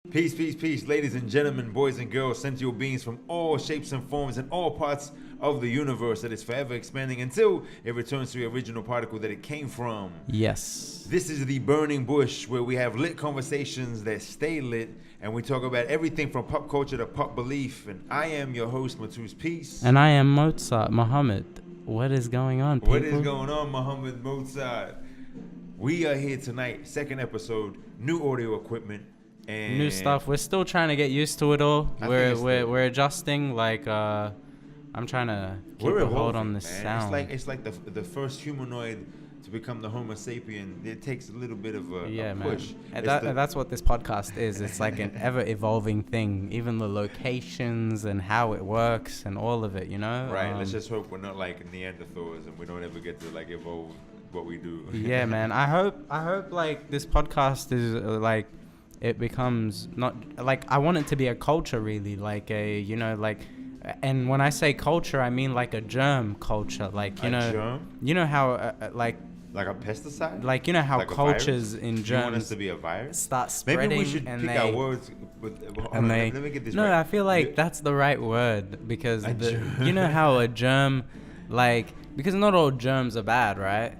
Peace, peace, peace, ladies and gentlemen, boys and girls, sentient beings from all shapes and forms and all parts of the universe that is forever expanding until it returns to the original particle that it came from. Yes. This is the Burning Bush, where we have lit conversations that stay lit, and we talk about everything from pop culture to pop belief. And I am your host, Matus Peace. And I am Mozart Muhammad. What is going on, people? What is going on, Muhammad Mozart? We are here tonight, second episode, new audio equipment. And new stuff. We're still trying to get used to it all. We're adjusting. Like I'm trying to keep a hold on the sound. It's like the first humanoid to become the Homo sapien. It takes a little bit of a push. And that's what this podcast is. It's like an ever evolving thing. Even the locations and how it works and all of it. You know. Right. Let's just hope we're not like Neanderthals and we don't ever get to like evolve what we do. Yeah, man. I hope like this podcast is like. It becomes not like I want it to be a culture, really, like a and when I say culture, I mean like a germ culture, like germ? You know how like a pesticide, like you know how like cultures in germs you want us to be a virus start spreading. Maybe we should pick our words. Let me get this right. I feel like that's the right word because you know how a germ, like because not all germs are bad, right?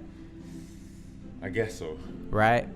I guess so. Right.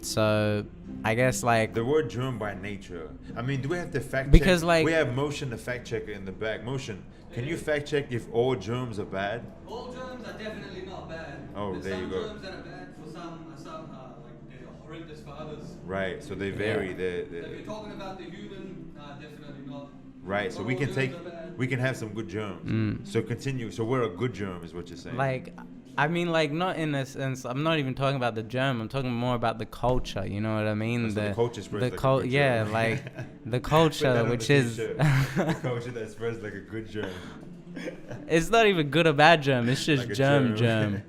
So I guess like the word germ by nature. I mean, do we have to fact because check? Like we have Motion, the fact checker in the back. Motion, can you fact check if all germs are bad? All germs are definitely not bad. Oh, There's there you go. Some germs that are bad for some like they're horrendous for others. Right, so they vary. Yeah. If you're talking about the human, definitely not. Right, so we can have some good germs. So continue. So we're a good germ, is what you're saying. Like. I mean, like, not in a sense. I'm not even talking about the germ. I'm talking more about the culture. You know what I mean? So the culture spreads like a good yeah, germ. like the culture, which is the culture that spreads like a good germ. It's not even good or bad germ. It's just like germ.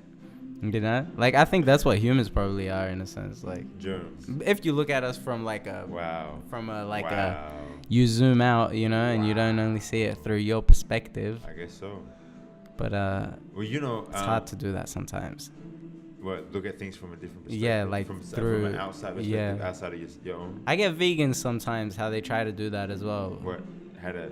You know, like I think that's what humans probably are in a sense. Like germs. If you look at us from like a you zoom out, you know, and you don't only see it through your perspective. I guess so. But well, you know, it's hard to do that sometimes. What, look at things from a different perspective? Yeah, like from an outside perspective, outside of your own. I get vegans sometimes how they try to do that as well. What? How to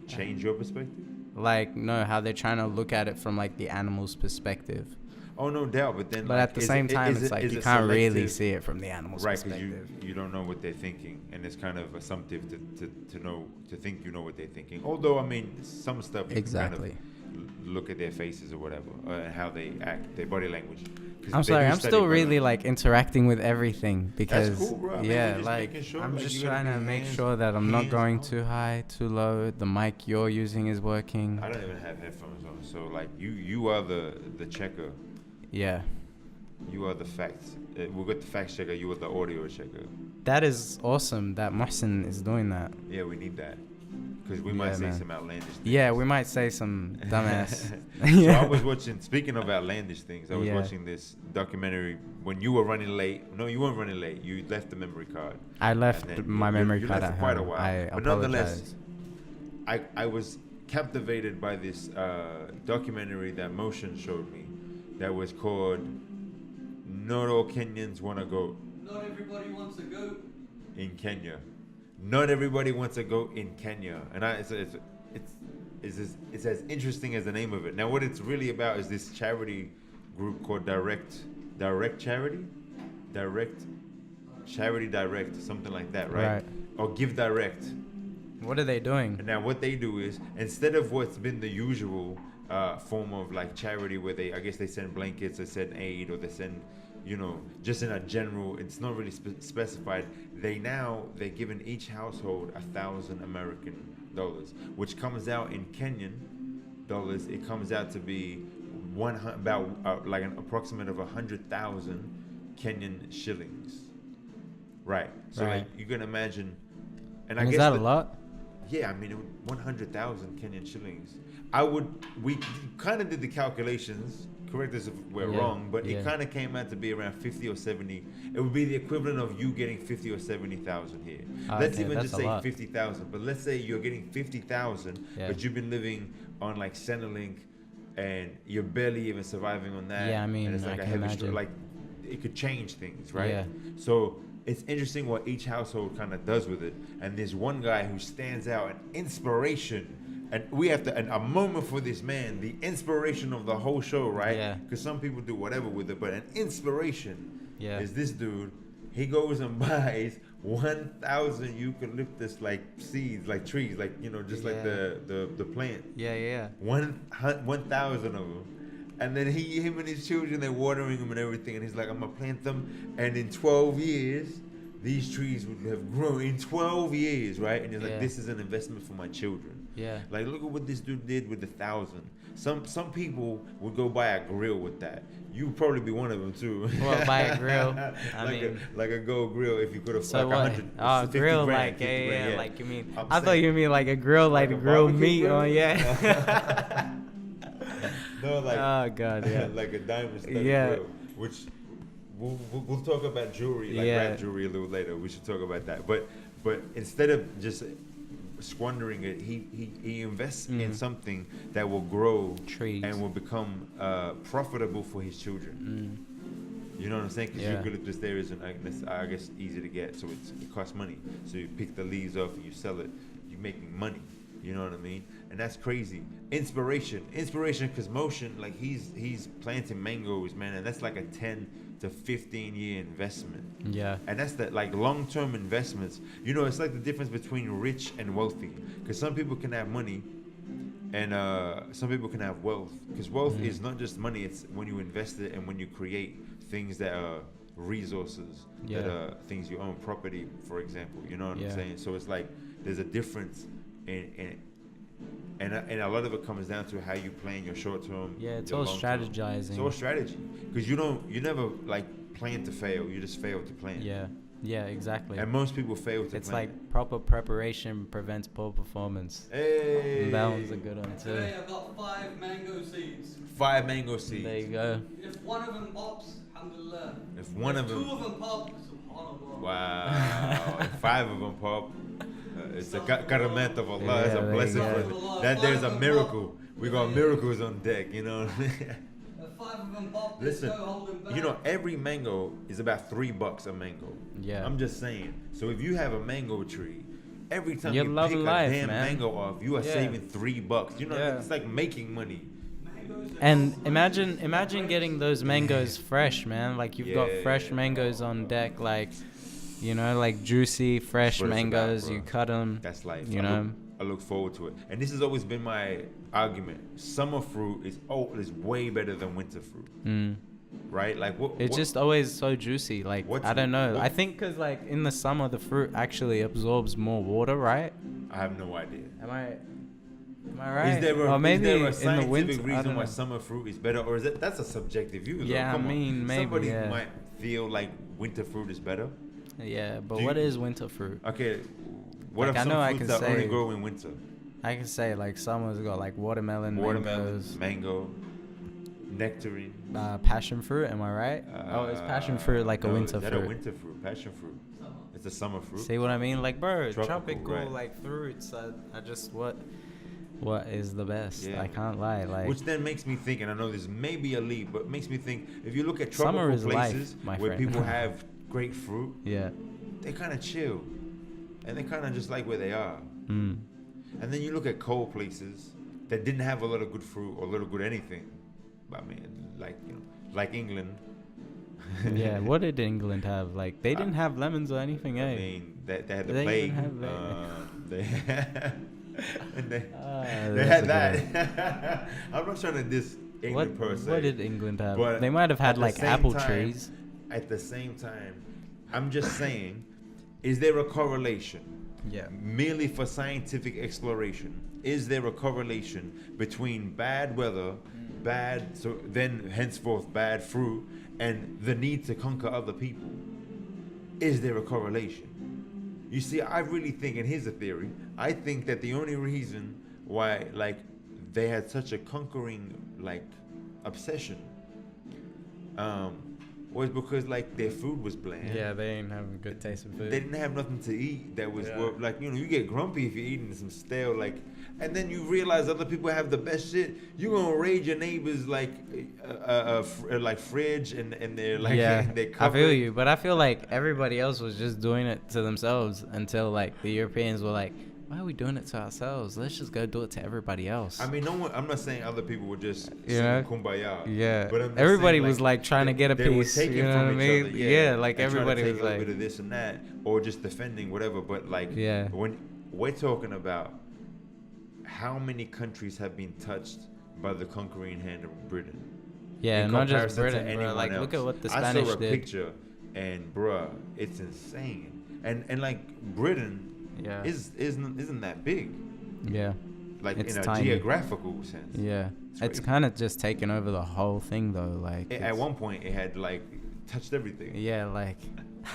change your perspective? Like how they're trying to look at it from like the animal's perspective. Oh, no doubt, but then. But at the same time, it's like you can't really see it from the animal's perspective. Right, because you don't know what they're thinking, and it's kind of assumptive to think you know what they're thinking. Although, I mean, some stuff you exactly. Kind of look at their faces or whatever, and how they act, their body language. I'm sorry, I'm still really like interacting with everything because that's cool, bro. Yeah, like sure, I'm just trying to make sure that I'm not going too high, too low. The mic you're using is working. I don't even have headphones on, so like you are the checker. Yeah. You are the facts. We got the fact checker. You are the audio checker. That is awesome that Mohsen is doing that. Yeah, we need that. Because we might say some outlandish things. Yeah, we might say some dumbass. So I was watching, speaking of outlandish things, I was watching this documentary when you were running late. No, you weren't running late. You left the memory card. I left my memory card at home. Quite a while. But nonetheless, I was captivated by this documentary that Motion showed me that was called Not All Kenyans Want to Go. Not everybody wants to go. In Kenya. Not everybody wants to go in Kenya, and it's as interesting as the name of it. Now, what it's really about is this charity group called Direct Charity, something like that, right? Or Give Direct. What are they doing? And now, what they do is instead of what's been the usual form of like charity, where they send blankets, they send aid, or they send. You know, just in a general, it's not really specified. They're giving each household $1,000 American dollars, which comes out in Kenyan dollars. It comes out to be like an approximate of 100,000 Kenyan shillings. Right. So like you can imagine, and I guess is that a lot? Yeah, I mean 100,000 Kenyan shillings. We kind of did the calculations. Correct us if we're wrong, but it kind of came out to be around 50 or 70. It would be the equivalent of you getting 50 or 70,000 here. Let's even just say 50,000. But let's say you're getting 50,000, but you've been living on like Centrelink, and you're barely even surviving on that. Yeah, I mean, and it's like I a can heavy imagine. like it could change things, right? Yeah. So it's interesting what each household kind of does with it. And there's one guy who stands out, an inspiration. And we have to, and a moment for this man, the inspiration of the whole show, right? Yeah. Because some people do whatever with it, but an inspiration Yeah. is this dude. He goes and buys 1,000 eucalyptus like seeds, like trees, like, you know, just like the plant. Yeah. 1,000 of them. And then him and his children, they're watering them and everything. And he's like, I'm going to plant them. And in 12 years, these trees would have grown. In 12 years, right? And he's like, this is an investment for my children. Yeah. Like, look at what this dude did with the 1,000. Some people would go buy a grill with that. You'd probably be one of them too. Well, buy a grill. like a gold grill if you could afford So like what? 100. Oh, 50 grill, grand, like 50 grand, yeah. like you mean? I'm I thought saying- you mean like a grill, like Like a grill barbecue meat. grill? Oh yeah. No, like Oh god, yeah. like a diamond studded Yeah. grill, which we'll talk about jewelry, like rap jewelry a little later. We should talk about that. But instead of just squandering it, he invests in something that will grow Trees. and will become profitable for his children. You know what I'm saying? Because eucalyptus there isn't, I guess, easy to get, so it costs money. So you pick the leaves off and you sell it. You're making money. You know what I mean? And that's crazy. Inspiration, because Motion, like he's planting mangoes, man, and that's like a 10 to 15 year investment. Yeah. And that's the like long-term investments. You know, it's like the difference between rich and wealthy. Because some people can have money, and some people can have wealth. Because wealth is not just money; it's when you invest it and when you create things that are resources, that are things you own, property, for example. You know what I'm saying? So it's like there's a difference and a lot of it comes down to how you plan your short term. Yeah, it's your all long term. strategizing. It's all strategy, because you never like plan to fail. You just fail to plan. Yeah, exactly. And most people fail to plan. It's like proper preparation prevents poor performance. Hey, That one's a good one too. Today I've got 5 mango seeds. 5 mango seeds. There you go. If one of them pops, alhamdulillah. If one of them, 2 of them pop, subhanallah. wow. If 5 of them pop, it's a karamat of Allah. It's a there you blessing. go. There's a miracle. We got miracles on deck. You know what I mean? If 5 of them pop, Listen, there's no holding back. you know, every mango is about $3 a mango. Yeah. I'm just saying. So if you have a mango tree, every time You're you loving pick life, a damn man. mango off, you are saving $3. You know, Yeah. it's like making money. Mangoes are And so imagine getting those mangoes fresh, man. Like you've got fresh mangoes on deck, like, you know, like juicy, fresh That's what it's about, mangoes. bro. You cut them. That's life. You know. I look forward to it. And this has always been my argument. Summer fruit is way better than winter fruit. Right? Like It's just always so juicy. Like I don't know. I think because like in the summer the fruit actually absorbs more water, right? I have no idea. Am I right? Is there or maybe is there a in scientific the winter. I reason don't why know. summer fruit is better, or is that's a subjective view? Though? Yeah, Come I mean, on. maybe, Somebody yeah. might feel like winter fruit is better. Yeah, but Do what you- is winter fruit? Okay, what Like, are I some know I fruits can that only say- grow in winter? I can say like summer's got like watermelon, mangoes, mango, nectarine. passion fruit. Am I right? Oh, is passion fruit like a no, winter is that fruit? a winter fruit? Passion fruit. It's a summer fruit. See what I mean? Like, bro, Tropical, tropical right. like fruits. I just what is the best? Yeah. I can't lie. Like, Which then makes me think, and I know this may be a leap, but makes me think, if you look at Summer tropical is life, places my where friend. people have great fruit, yeah. they kind of chill. And they kind of just like where they are. Mm. And then you look at cold places that didn't have a lot of good fruit or a little good anything. I mean, like, you know, like England. Yeah. What did England have? Like, they didn't have lemons or anything, eh? I mean, they had the They plague. even have They and they that's had a good that. I'm not trying to diss England per se. What did England have? But They might have at had the like same apple time- trees. At the same time, I'm just saying, is there a correlation? Yeah. Merely for scientific exploration, is there a correlation between bad weather, so then henceforth bad fruit, and the need to conquer other people? Is there a correlation? You see, I really think, and here's a theory, I think that the only reason why, like, they had such a conquering, like, obsession was because like their food was bland. Yeah, they ain't having good taste of food. They didn't have nothing to eat that was Yeah. like, you know, you get grumpy if you're eating some stale, like, and then you realize other people have the best shit. You gonna raid your neighbors like like fridge and they're like yeah, their I cupboard. feel you, but I feel like everybody else was just doing it to themselves until like the Europeans were like, why are we doing it to ourselves? Let's just go do it to everybody else. I mean, no one. I'm not saying other people were just Yeah. singing kumbaya. Yeah, but I'm just everybody saying, was like trying to get a they were piece. taking You know from what I each mean? other, Yeah, like and trying to everybody take was a little like, bit of this and that, or just defending whatever. But like, Yeah. when we're talking about how many countries have been touched by the conquering hand of Britain. yeah, in not just comparison to Britain, bro. anyone Like, look at else. what the I Spanish saw a did. picture, and bruh, it's insane. And like Britain Yeah, isn't that big, yeah, like It's in a tiny. geographical sense. yeah. It's It's crazy. kind of just taken over the whole thing, though. Like, At it's- one point, it had like touched everything. yeah, like,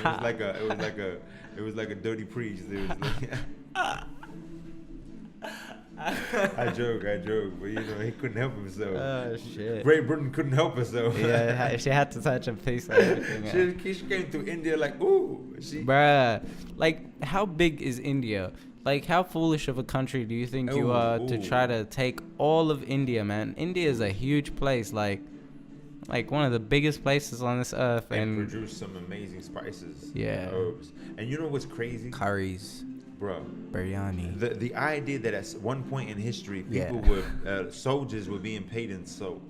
It was like a dirty priest. It was like, I joke, but you know he couldn't help himself. oh shit. Great Britain couldn't help herself. Yeah, she had to touch a piece of everything. Yeah. she came to India like, ooh, Bruh, like, how big is India? Like, how foolish of a country do you think you Ooh, are to ooh. try to take all of India, man? India is a huge place, like one of the biggest places on this earth, and and produced some amazing spices, Yeah. and herbs. And you know what's crazy, curries, bro? biryani. The idea that at one point in history, Yeah. people were soldiers were being paid in soap.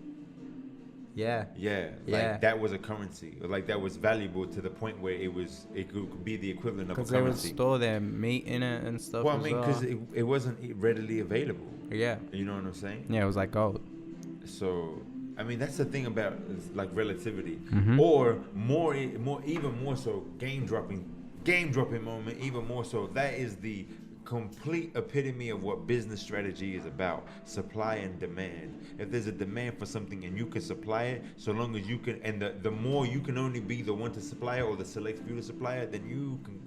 Yeah, Yeah, like Yeah. that was a currency. Like that was valuable to the point where it could be the equivalent of a because they would currency. store their meat in it and stuff. Well, I as mean, well. because it wasn't readily available. Yeah, You know what I'm saying? yeah, it was like gold. So, I mean, that's the thing about like relativity, Mhm. or even more so, game dropping moment. Even more so, that is the complete epitome of what business strategy is about: supply and demand. If there's a demand for something and you can supply it, so long as you can, and the more you can only be the one to supply it or the select few to supply it, then you can,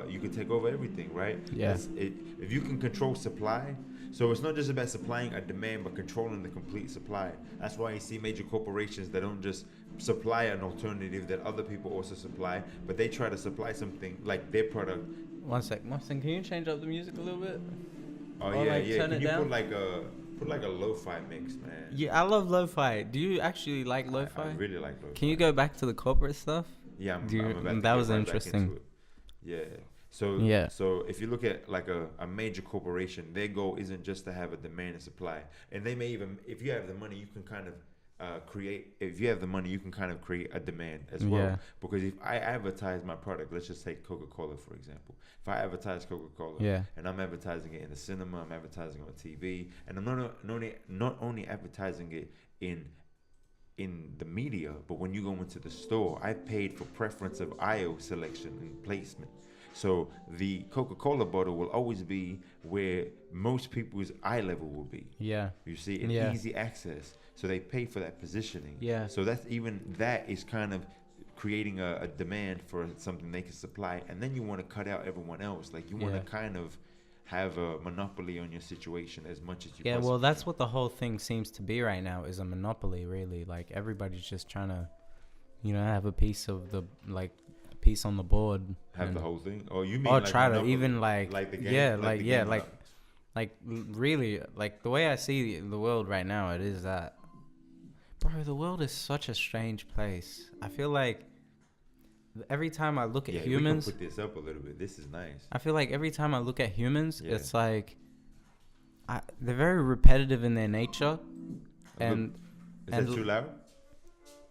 you can take over everything, right? Yeah. If you can control supply. So it's not just about supplying a demand, but controlling the complete supply. That's why you see major corporations that don't just supply an alternative that other people also supply, but they try to supply something like their product. One sec, can you change up the music a little bit? Oh Or, yeah, like, yeah. turn Can it you down? put like a lo-fi mix, man? Yeah, I love lo-fi. Do you actually like lo-fi? I really like lo-fi. Can you go back to the corporate stuff? Yeah, I'm Do you- about to that get was right back interesting. into it. Yeah. So Yeah. So if you look at like a major corporation, their goal isn't just to have a demand and supply, and they may even, if you have the money, you can kind of create. If you have the money, you can kind of create a demand as well. Yeah. Because if I advertise my product, let's just take Coca-Cola for example. If I advertise Coca-Cola, Yeah. and I'm advertising it in the cinema, I'm advertising on TV, and I'm not only advertising it in the media, but when you go into the store, I paid for preference of aisle selection and placement. So the Coca-Cola bottle will always be where most people's eye level will be. Yeah. You see, in Yeah. easy access. So they pay for that positioning. Yeah. So that is kind of creating a demand for something they can supply, and then you want to cut out everyone else. Like you want to Yeah. kind of have a monopoly on your situation as much as you. Yeah, possibly well, that's can. what the whole thing seems to be right now, is a monopoly, really. Like, everybody's just trying to, have a piece of the, piece on the board. Have the and- whole thing, or you mean or like try to monopoly? even, like the game, yeah, the game really, the way I see the world right now, it is that, bro, the world is such a strange place. I feel like every time I look at yeah, humans, we can put this up a little bit. This is nice. I feel like every time I look at humans, Yeah. it's like they're very repetitive in their nature, and Is and that too loud?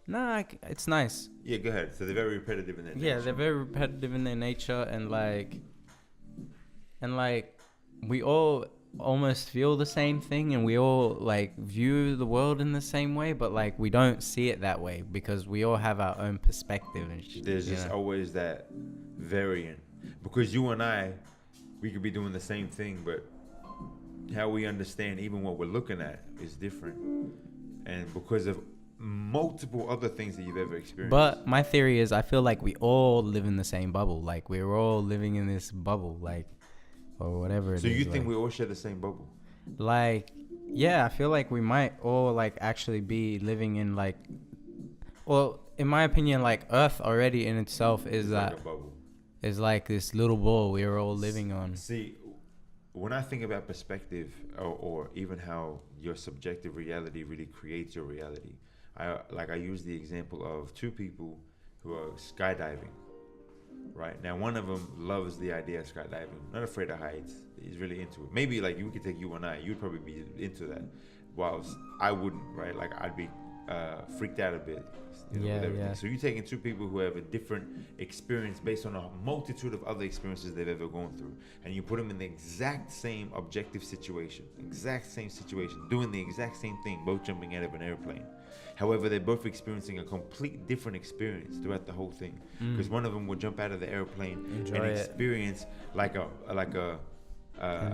nah, it's nice. Yeah, go ahead. So they're very repetitive in that. Yeah, they're very repetitive in their nature, and we all almost feel the same thing, and we all view the world in the same way, but we don't see it that way because we all have our own perspective and shit. There's just always that variant, because you and I, we could be doing the same thing, but how we understand even what we're looking at is different, and because of multiple other things that you've ever experienced. But my theory is, I feel like we all live in the same bubble. Like, we're all living in this bubble, or whatever it is. So you think we all share the same bubble? Yeah, I feel like we might all actually be living in Well, in my opinion, like Earth already in itself is It's that like a bubble. is like this little ball we're all living on. See, when I think about perspective, or even how your subjective reality really creates your reality, I use the example of two people who are skydiving. Right now, one of them loves the idea of skydiving, not afraid of heights. He's really into it. Maybe like we could take you and I, you'd probably be into that, whilst I wouldn't. Right, like I'd be freaked out a bit. With everything. Yeah. So you're taking two people who have a different experience based on a multitude of other experiences they've ever gone through, and you put them in the exact same objective situation, doing the exact same thing, both jumping out of an airplane. However, they're both experiencing a complete different experience throughout the whole thing. Because one of them will jump out of the airplane and experience like a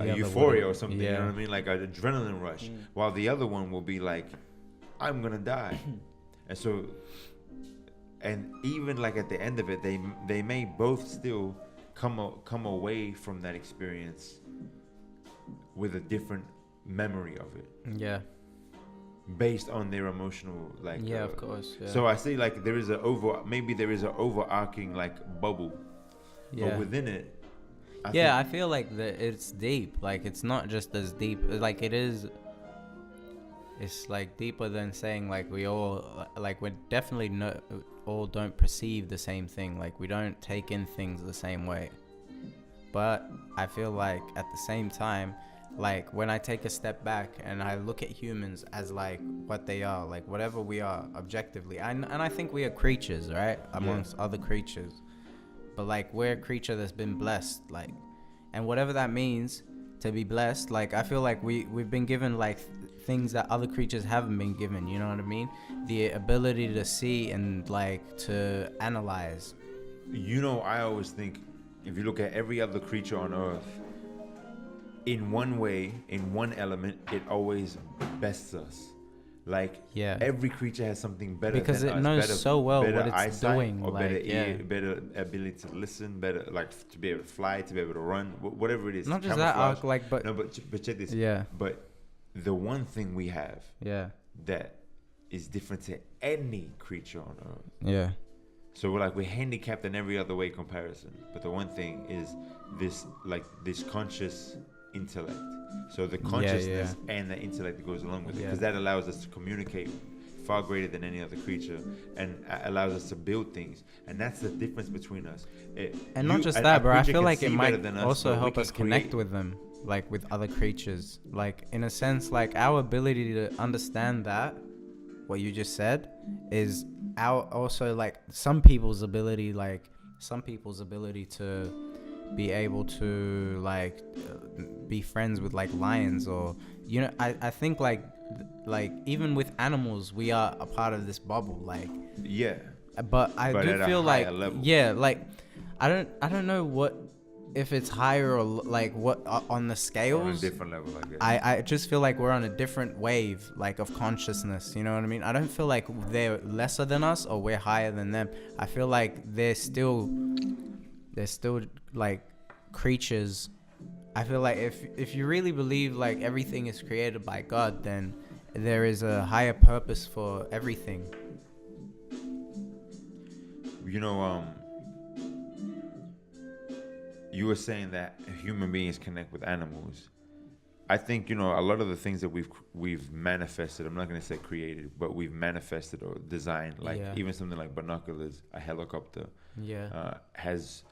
euphoria or something. You know what I mean? Like an adrenaline rush. While the other one will be like, I'm gonna die. And so, and even like at the end of it, they may both still come away from that experience with a different memory of it. Yeah. Based on their emotional, like. Yeah, of course. Yeah. So I see like there is an overarching like bubble. Yeah. But within it. I feel like it's deep. Like it's not just as deep. Like it is. It's like deeper than saying like we all like we're definitely all don't perceive the same thing. Like we don't take in things the same way. But I feel like at the same time, like when I take a step back and I look at humans as like what they are, like whatever we are objectively, and I think we are creatures, right, amongst other creatures. But like we're a creature that's been blessed, like, and whatever that means to be blessed, like I feel like we've been given like things that other creatures haven't been given, you know what I mean? The ability to see and like to analyze. You know, I always think if you look at every other creature on Earth, in one way, in one element, it always bests us. Like every creature has something better because than it us. knows so well what it's eyesight, doing, or like, better ear, better ability to listen, better like to be able to fly, to be able to run, whatever it is. Not just that, like, but check this. Yeah. But the one thing we have, that is different to any creature on Earth. Yeah. So we're handicapped in every other way comparison. But the one thing is this conscious intellect. So the consciousness and the intellect that goes along with it, because that allows us to communicate far greater than any other creature, and allows us to build things. And that's the difference between us. Not just that, bro. I feel like it might also help us connect with them, like with other creatures. Like in a sense, like our ability to understand that, what you just said, is our also like some people's ability to be able to like be friends with like lions, or you know, I think like even with animals we are a part of this bubble, like but I do feel like level. Like I don't know what if it's higher or like what on the scales, on a different level, I guess. I just feel like we're on a different wave, like of consciousness, you know what I mean? I don't feel like they're lesser than us or we're higher than them. I feel like they're still like creatures. I feel like if you really believe like everything is created by God, then there is a higher purpose for everything. You know, you were saying that human beings connect with animals. I think, you know, a lot of the things that we've manifested, I'm not going to say created, but we've manifested or designed, like even something like binoculars, a helicopter, has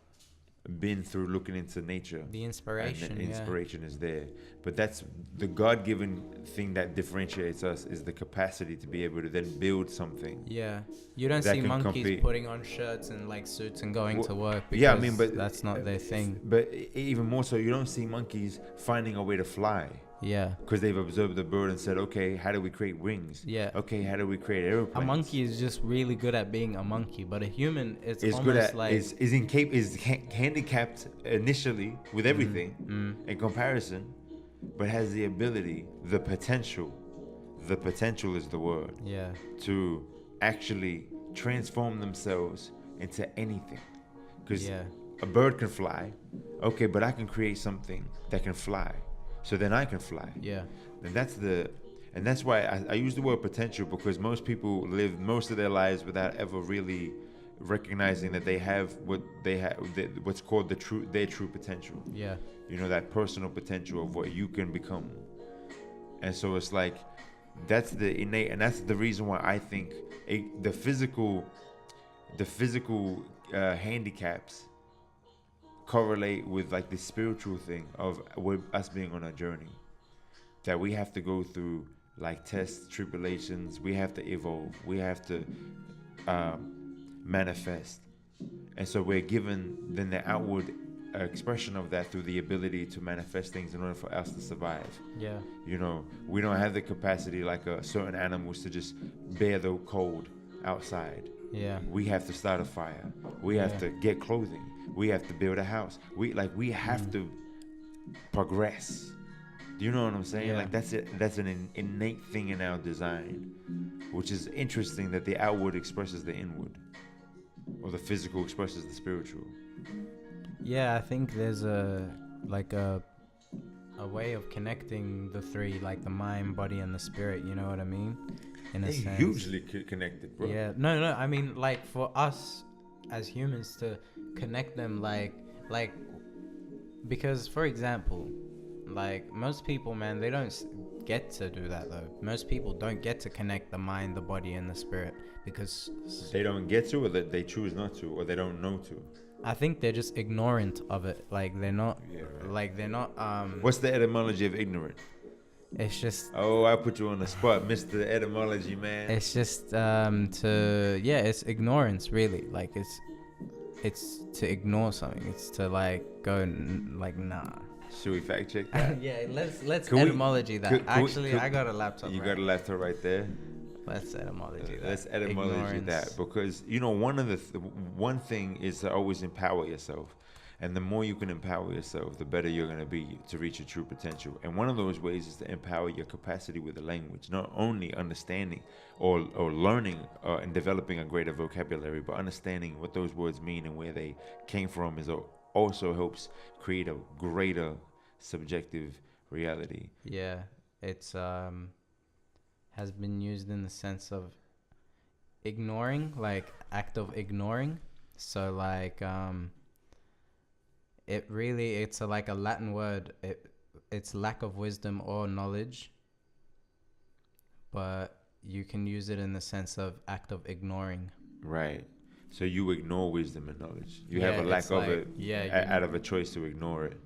been through looking into nature. The inspiration. And the inspiration is there. But that's the God-given thing that differentiates us, is the capacity to be able to then build something. Yeah. You don't see monkeys putting on shirts and like suits and going to work, because I mean, but that's not their thing. But even more so, you don't see monkeys finding a way to fly. Yeah. Because they've observed the bird and said, okay, how do we create wings? Yeah. Okay, how do we create airplanes? A monkey is just really good at being a monkey, but a human is almost good at, like is handicapped initially with everything in comparison, but has the ability, the potential is the word. Yeah. To actually transform themselves into anything. Because a bird can fly, okay, but I can create something that can fly. So then I can fly. Yeah. And that's the And that's why I use the word potential, because most people live most of their lives without ever really recognizing that they have what's called their true potential. Yeah. You know, that personal potential of what you can become. And so it's like, that's the innate, and that's the reason why I think the physical handicaps correlate with like the spiritual thing of us being on a journey that we have to go through, like tests, tribulations. We have to evolve. We have to manifest. And so we're given then the outward expression of that through the ability to manifest things in order for us to survive. Yeah. You know, we don't have the capacity like certain animals to just bear the cold outside. Yeah. We have to start a fire. We have to get clothing. We have to build a house. We have to progress. Do you know what I'm saying? Yeah. Like that's it. That's an innate thing in our design, which is interesting that the outward expresses the inward, or the physical expresses the spiritual. Yeah, I think there's a way of connecting the three, like the mind, body, and the spirit. You know what I mean? In a They're sense. hugely connected, bro. Yeah. No. I mean, like for us as humans to connect them, like because, for example, like most people, man, they don't get to do that though. Most people don't get to connect the mind, the body, and the spirit because they don't get to, or that they choose not to, or they don't know to. I think they're just ignorant of it. Like they're not. Yeah, right. Like they're not. What's the etymology of ignorant? It's just. Oh, I put you on the spot, Mr. Etymology, man. It's just it's ignorance really. Like it's to ignore something. It's to like go like nah. Should we fact check that? Yeah, let's Can we- etymology that. could- Actually, could- I got a laptop. You right got a laptop right there. Let's etymology that. Let's etymology Ignorance. that, because you know one thing is to always empower yourself, and the more you can empower yourself, the better you're gonna be to reach your true potential. And one of those ways is to empower your capacity with the language, not only understanding or learning and developing a greater vocabulary, but understanding what those words mean and where they came from also helps create a greater subjective reality. Yeah, it's has been used in the sense of ignoring, like act of ignoring. So like it's like a Latin word. It's lack of wisdom or knowledge, but you can use it in the sense of act of ignoring. Right. So you ignore wisdom and knowledge. You Yeah, have a lack it's of like- it yeah, out of a choice to ignore it.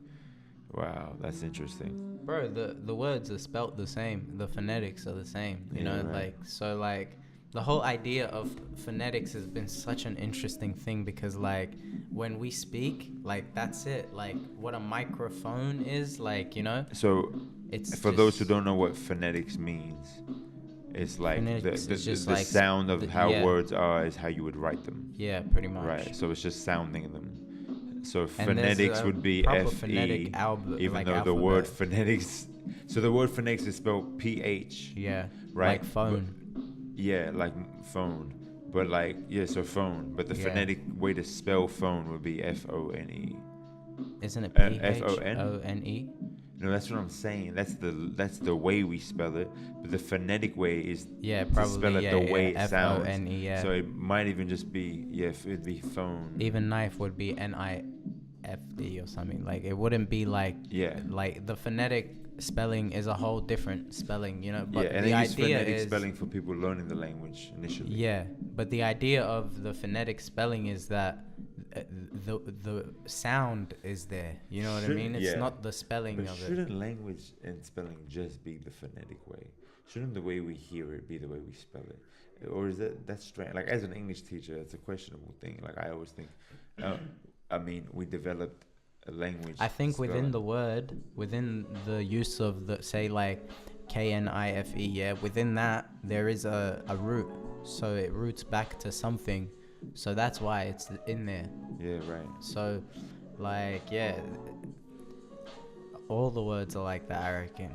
Wow, that's interesting. Bro, the words are spelt the same. The phonetics are the same. You Yeah, know, right. like the whole idea of phonetics has been such an interesting thing because like when we speak, like that's it. Like what a microphone is, like, you know, So it's for those who don't know what phonetics means, it's like Phonetics is just the like sound of how yeah. words are is how you would write them. Yeah, pretty much. Right. So it's just sounding them. So And there's phonetics a would be proper F-E, phonetic even like though the word alphabet. phonetics, so the word phonetics is spelled P-H. Yeah. Right. Like phone. Yeah, like phone. But like, yeah, so phone. But the Yeah. phonetic way to spell phone would be F-O-N-E. Isn't it F-O-N? P-H-O-N-E? No, that's what I'm saying. That's the way we spell it. But the phonetic way is Yeah, to probably. spell it yeah, the way yeah. it sounds. F-O-N-E, yeah. So it might even just be, it'd be phone. Even knife would be N-I-F-D or something. Like it wouldn't be like Yeah. like the phonetic spelling is a whole different spelling, you know. But Yeah, and the they use idea phonetic is spelling for people learning the language initially. yeah, but the idea of the phonetic spelling is that the sound is there. You know what I mean? It's Yeah. not the spelling But of it. shouldn't language and spelling just be the phonetic way? Shouldn't the way we hear it be the way we spell it? Or is that's strange? Like, as an English teacher, it's a questionable thing. Like, I always think, I mean, we developed a language. I think within spelling. the word, within the use of the, say, like K-N-I-F-E, yeah, within that, there is a root. So it roots back to something. So that's why it's in there. Yeah, right. So, like, yeah, all the words are like that, I reckon.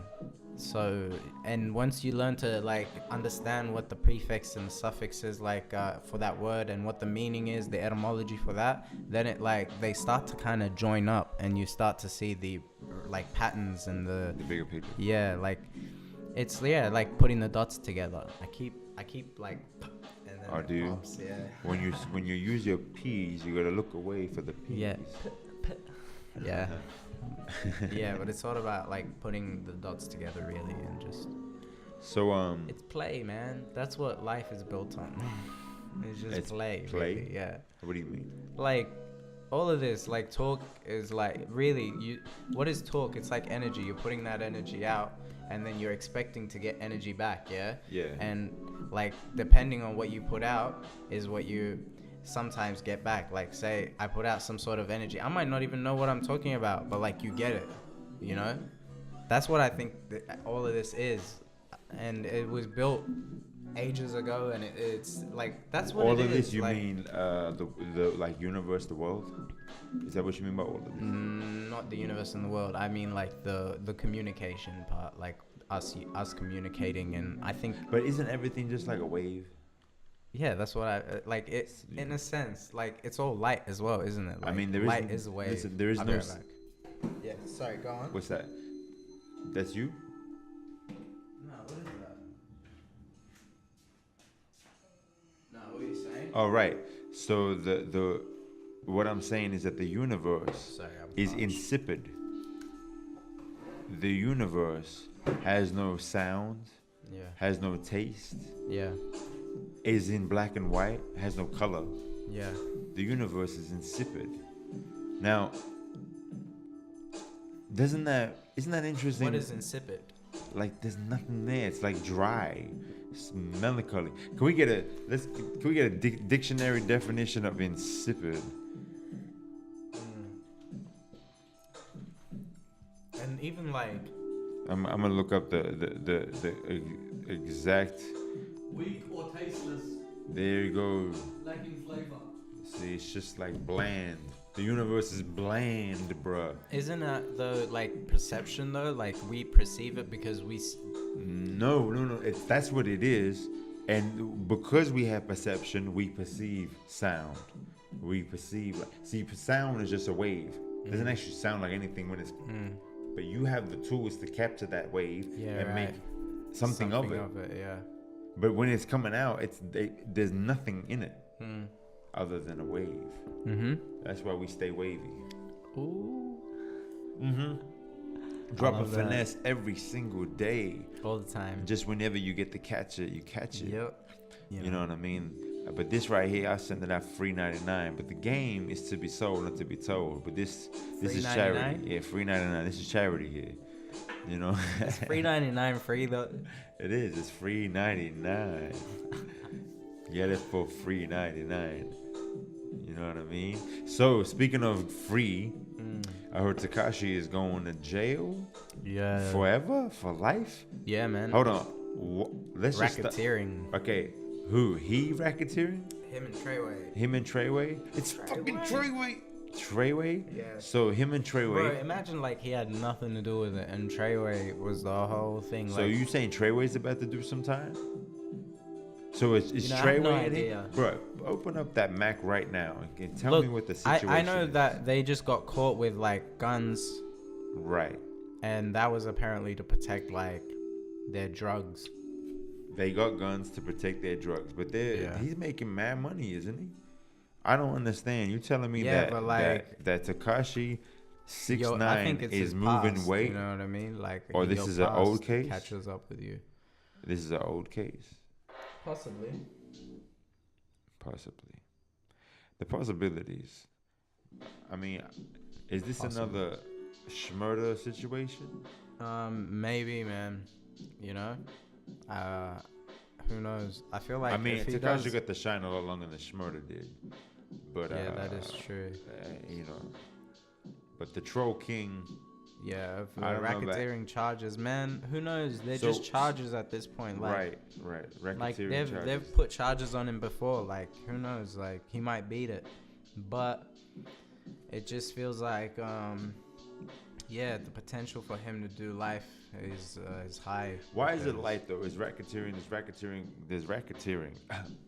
So, and once you learn to, like, understand what the prefix and the suffix is, like, for that word and what the meaning is, the etymology for that, then it, like, they start to kind of join up and you start to see the, like, patterns and the The bigger picture. yeah, like, It's like putting the dots together. I keep like, and then Oh, it do you? pops, yeah. When you use your P's, you gotta look away for the P's. Yeah. Yeah. Yeah, but it's all about like putting the dots together really, and just So it's play, man. That's what life is built on. It's just It's play. play? Really, yeah. what do you mean? Like all of this, like talk is like really what is talk? It's like energy. You're putting that energy out and then you're expecting to get energy back, yeah? Yeah. And like depending on what you put out is what you sometimes get back. Like say I put out some sort of energy. I might not even know what I'm talking about, but like you get it, you know? That's what I think that all of this is. And it was built ages ago, and it's like that's what All it of is. this, you like, mean the like universe, the world? Is that what you mean by all of this? not the universe and the world. I mean like the communication part, like us communicating, and I think But isn't everything just like a wave? yeah, that's what I like. It's in a sense like it's all light as well, isn't it? Like, I mean, there light is is a wave. listen, there is I'll no be right back. Yeah, sorry, go on. What's that? That's you? No, what is that? No, what are you saying? Oh, right. So the what I'm saying is that the universe Sorry, I'm is parched. insipid. The universe has no sound, Yeah, has no taste, yeah, is in black and white, has no color. yeah. The universe is insipid. Now, isn't that interesting? What is insipid? Like there's nothing there. It's like dry. It's melancholy. Can we get a dictionary definition of insipid? And even like I'm gonna look up the exact. Weak or tasteless, There you go. lacking flavor. See, it's just like bland. The universe is bland, bruh. isn't that the like perception though? Like we perceive it because No. That's what it is. And because we have perception, we perceive sound. We perceive. See, sound is just a wave. It doesn't actually sound like anything when it's. But you have the tools to capture that wave and make something of it. Yeah. But when it's coming out, there's nothing in it other than a wave. Mm-hmm. That's why we stay wavy. Ooh. Drop a love that. finesse every single day. All the time. Just whenever you get to catch it, you catch it. Yep. You know what I mean? But this right here, I send it out free 99. But the game is to be sold, not to be told. But this is charity. Yeah, free 99. This is charity here. You know? It's free 99 free though. It is. It's free 99. Get it for free 99. You know what I mean? So, speaking of free, I heard Takashi is going to jail Yeah. forever? For life? Yeah, man. Hold on. Let's just Racketeering. okay. Who? He racketeering? Him and Treyway. Him and Treyway? It's fucking Treyway. Treyway? Yeah. So him and Treyway. Bro, imagine like he had nothing to do with it, and Treyway was the whole thing. So like, you saying Treyway's about to do some time? So it's You know, I have no Treyway in idea. it? Bro, open up that Mac right now and tell me what the situation I know is. that they just got caught with like guns, Right. and that was apparently to protect like their drugs. They got guns to protect their drugs, but he's making mad money, isn't he? I don't understand. You telling me Yeah, that but like- that Takashi 6ix9ine I think it's is his moving past, weight? You know what I mean? Like, Or this your is an old past case? catches up with you. This is an old case. Possibly. Possibly. The possibilities. I mean, is this Possibly. another Schmurder situation? Maybe, man. You know, who knows? I feel like I mean, if he Takashi does, got the shine a lot longer than Schmurder did. But yeah, that is true. you know, but the Troll King. Yeah, for I don't know about- racketeering charges, man. Who knows? They're So- just charges at this point. Like, Right. like Racketeering they've charges. put charges on him before. Like, who knows? Like, he might beat it, but it just feels like, yeah, the potential for him to do life is high. Why is it because- light though? Does racketeering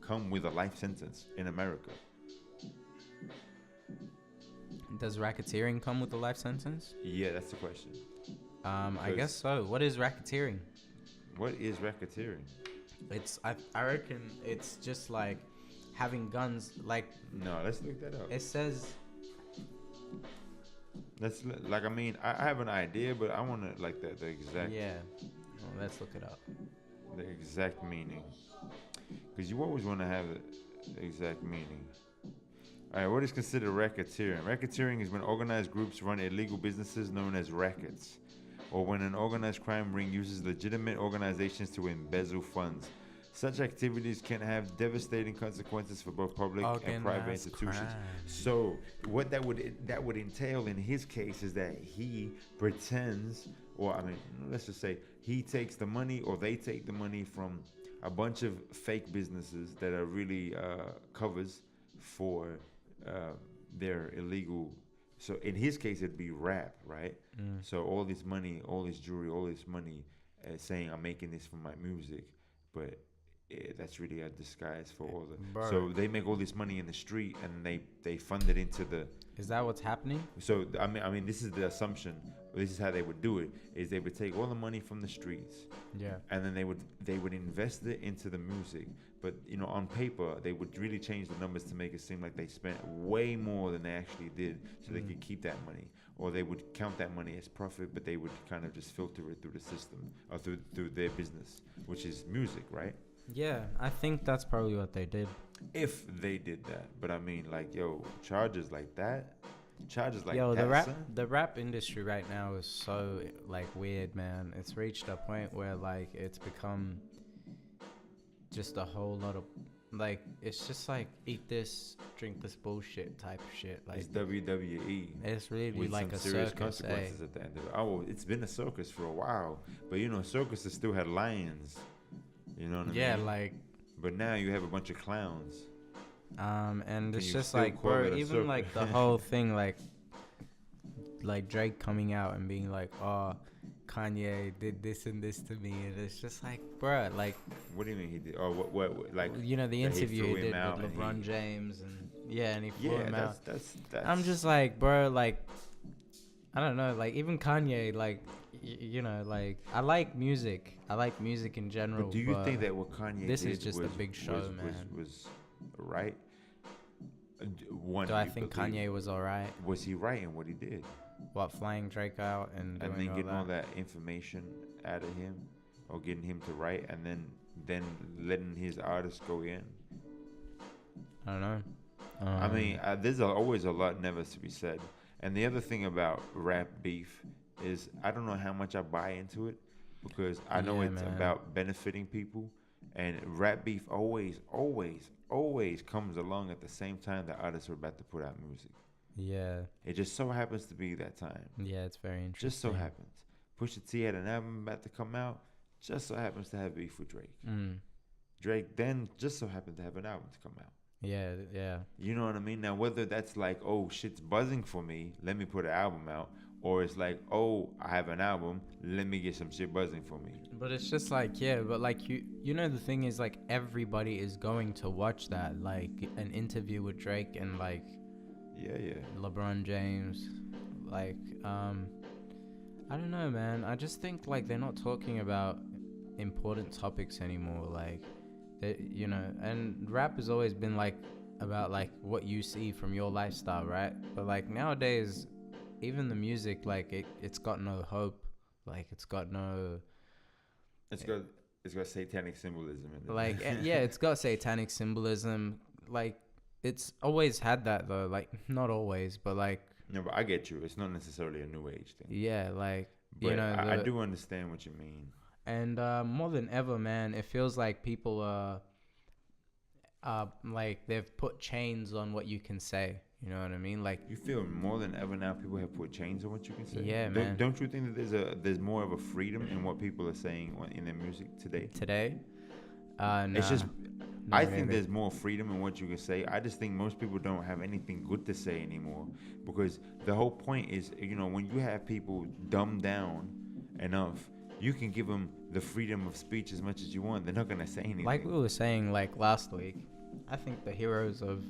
come with a life sentence in America? Does racketeering come with a life sentence? Yeah, that's the question. I Because- guess so. What is racketeering? What is racketeering? I reckon it's just like having guns. Like No, let's look that up. it says. I mean, I have an idea, but I want to like the exact Yeah. Well, let's look it up. the exact meaning, because you always want to have the exact meaning. All right, what is considered racketeering? Racketeering is when organized groups run illegal businesses known as rackets, or when an organized crime ring uses legitimate organizations to embezzle funds. Such activities can have devastating consequences for both public and private institutions. Crime. So, what that would entail in his case is that he pretends, or I mean, let's just say he takes the money, or they take the money from a bunch of fake businesses that are really covers for their illegal. So in his case, it'd be rap, right? So all this money, all this jewelry, all this money, saying I'm making this for my music, but that's really a disguise for all the. Bro. So they make all this money in the street, and they fund it into the. Is that what's happening? So I mean, this is the assumption. This is how they would do it: is they would take all the money from the streets, Yeah. and then they would invest it into the music. But on paper, they would really change the numbers to make it seem like they spent way more than they actually did, so they could keep that money. Or they would count that money as profit, but they would kind of just filter it through the system or through their business, which is music, right? Yeah, I think that's probably what they did. If they did that. But I mean, like, charges like that, Yo, that, son? the rap industry right now is so like weird, man. It's reached a point where like it's become just a whole lot of like it's just like eat this, drink this bullshit type of shit. Like It's WWE. it's really With like some a serious circus. consequences at the end of it. Oh, it's been a circus for a while, but circuses still had lions. You know what I mean? Yeah, like But now you have a bunch of clowns. and it's you just still like, call bro, it a even circus? like the whole thing, like Drake coming out and being like, oh, Kanye did this and this to me, and it's just like, bro, like, What do you mean he did? Or what like? the that he interview threw he him did out with and LeBron he- James, and and he flew him out. That's. I'm just like, bro, like, I don't know, like, even Kanye, like, like, I like music in general. But do you think that what Kanye this did is just a big show, man? Was right? One. Do I you think believe- Kanye was alright? Was he right in what he did? What, flying Drake out and doing And then getting all that? that information out of him, or getting him to write, and then letting his artists go in. I don't know. I mean, there's always a lot never to be said. And the other thing about rap beef is I don't know how much I buy into it, because I know Yeah, it's man. about benefiting people, and rap beef always comes along at the same time the artists are about to put out music. yeah, It just so happens to be that time. yeah, it's very interesting. Just so happens. Pusha T had an album about to come out, just so happens to have beef with Drake. Drake then just so happened to have an album to come out. Yeah. You know what I mean? Now, whether that's like, oh, shit's buzzing for me, let me put an album out, or it's like, oh, I have an album, let me get some shit buzzing for me. But it's just like, yeah, but like the thing is, like, everybody is going to watch that, like an interview with Drake and like Yeah. LeBron James, like I don't know, man. I just think like they're not talking about important topics anymore, like and rap has always been like about like what you see from your lifestyle, right? But like nowadays, even the music, like it's got no hope, like it's got satanic symbolism in it. like it's got satanic symbolism, like it's always had that though, like not always, but like No, but I get you. It's not necessarily a new age thing. yeah, like But I do understand what you mean. And more than ever, man, it feels like people are like they've put chains on what you can say. You know what I mean? Like You feel more than ever now people have put chains on what you can say? Yeah, man. Don't you think that there's more of a freedom in what people are saying in their music today? nah, It's just, not I think really. there's more freedom in what you can say. I just think most people don't have anything good to say anymore, because the whole point is, when you have people dumbed down enough, you can give them the freedom of speech as much as you want. They're not gonna say anything. Like we were saying like last week, I think the heroes of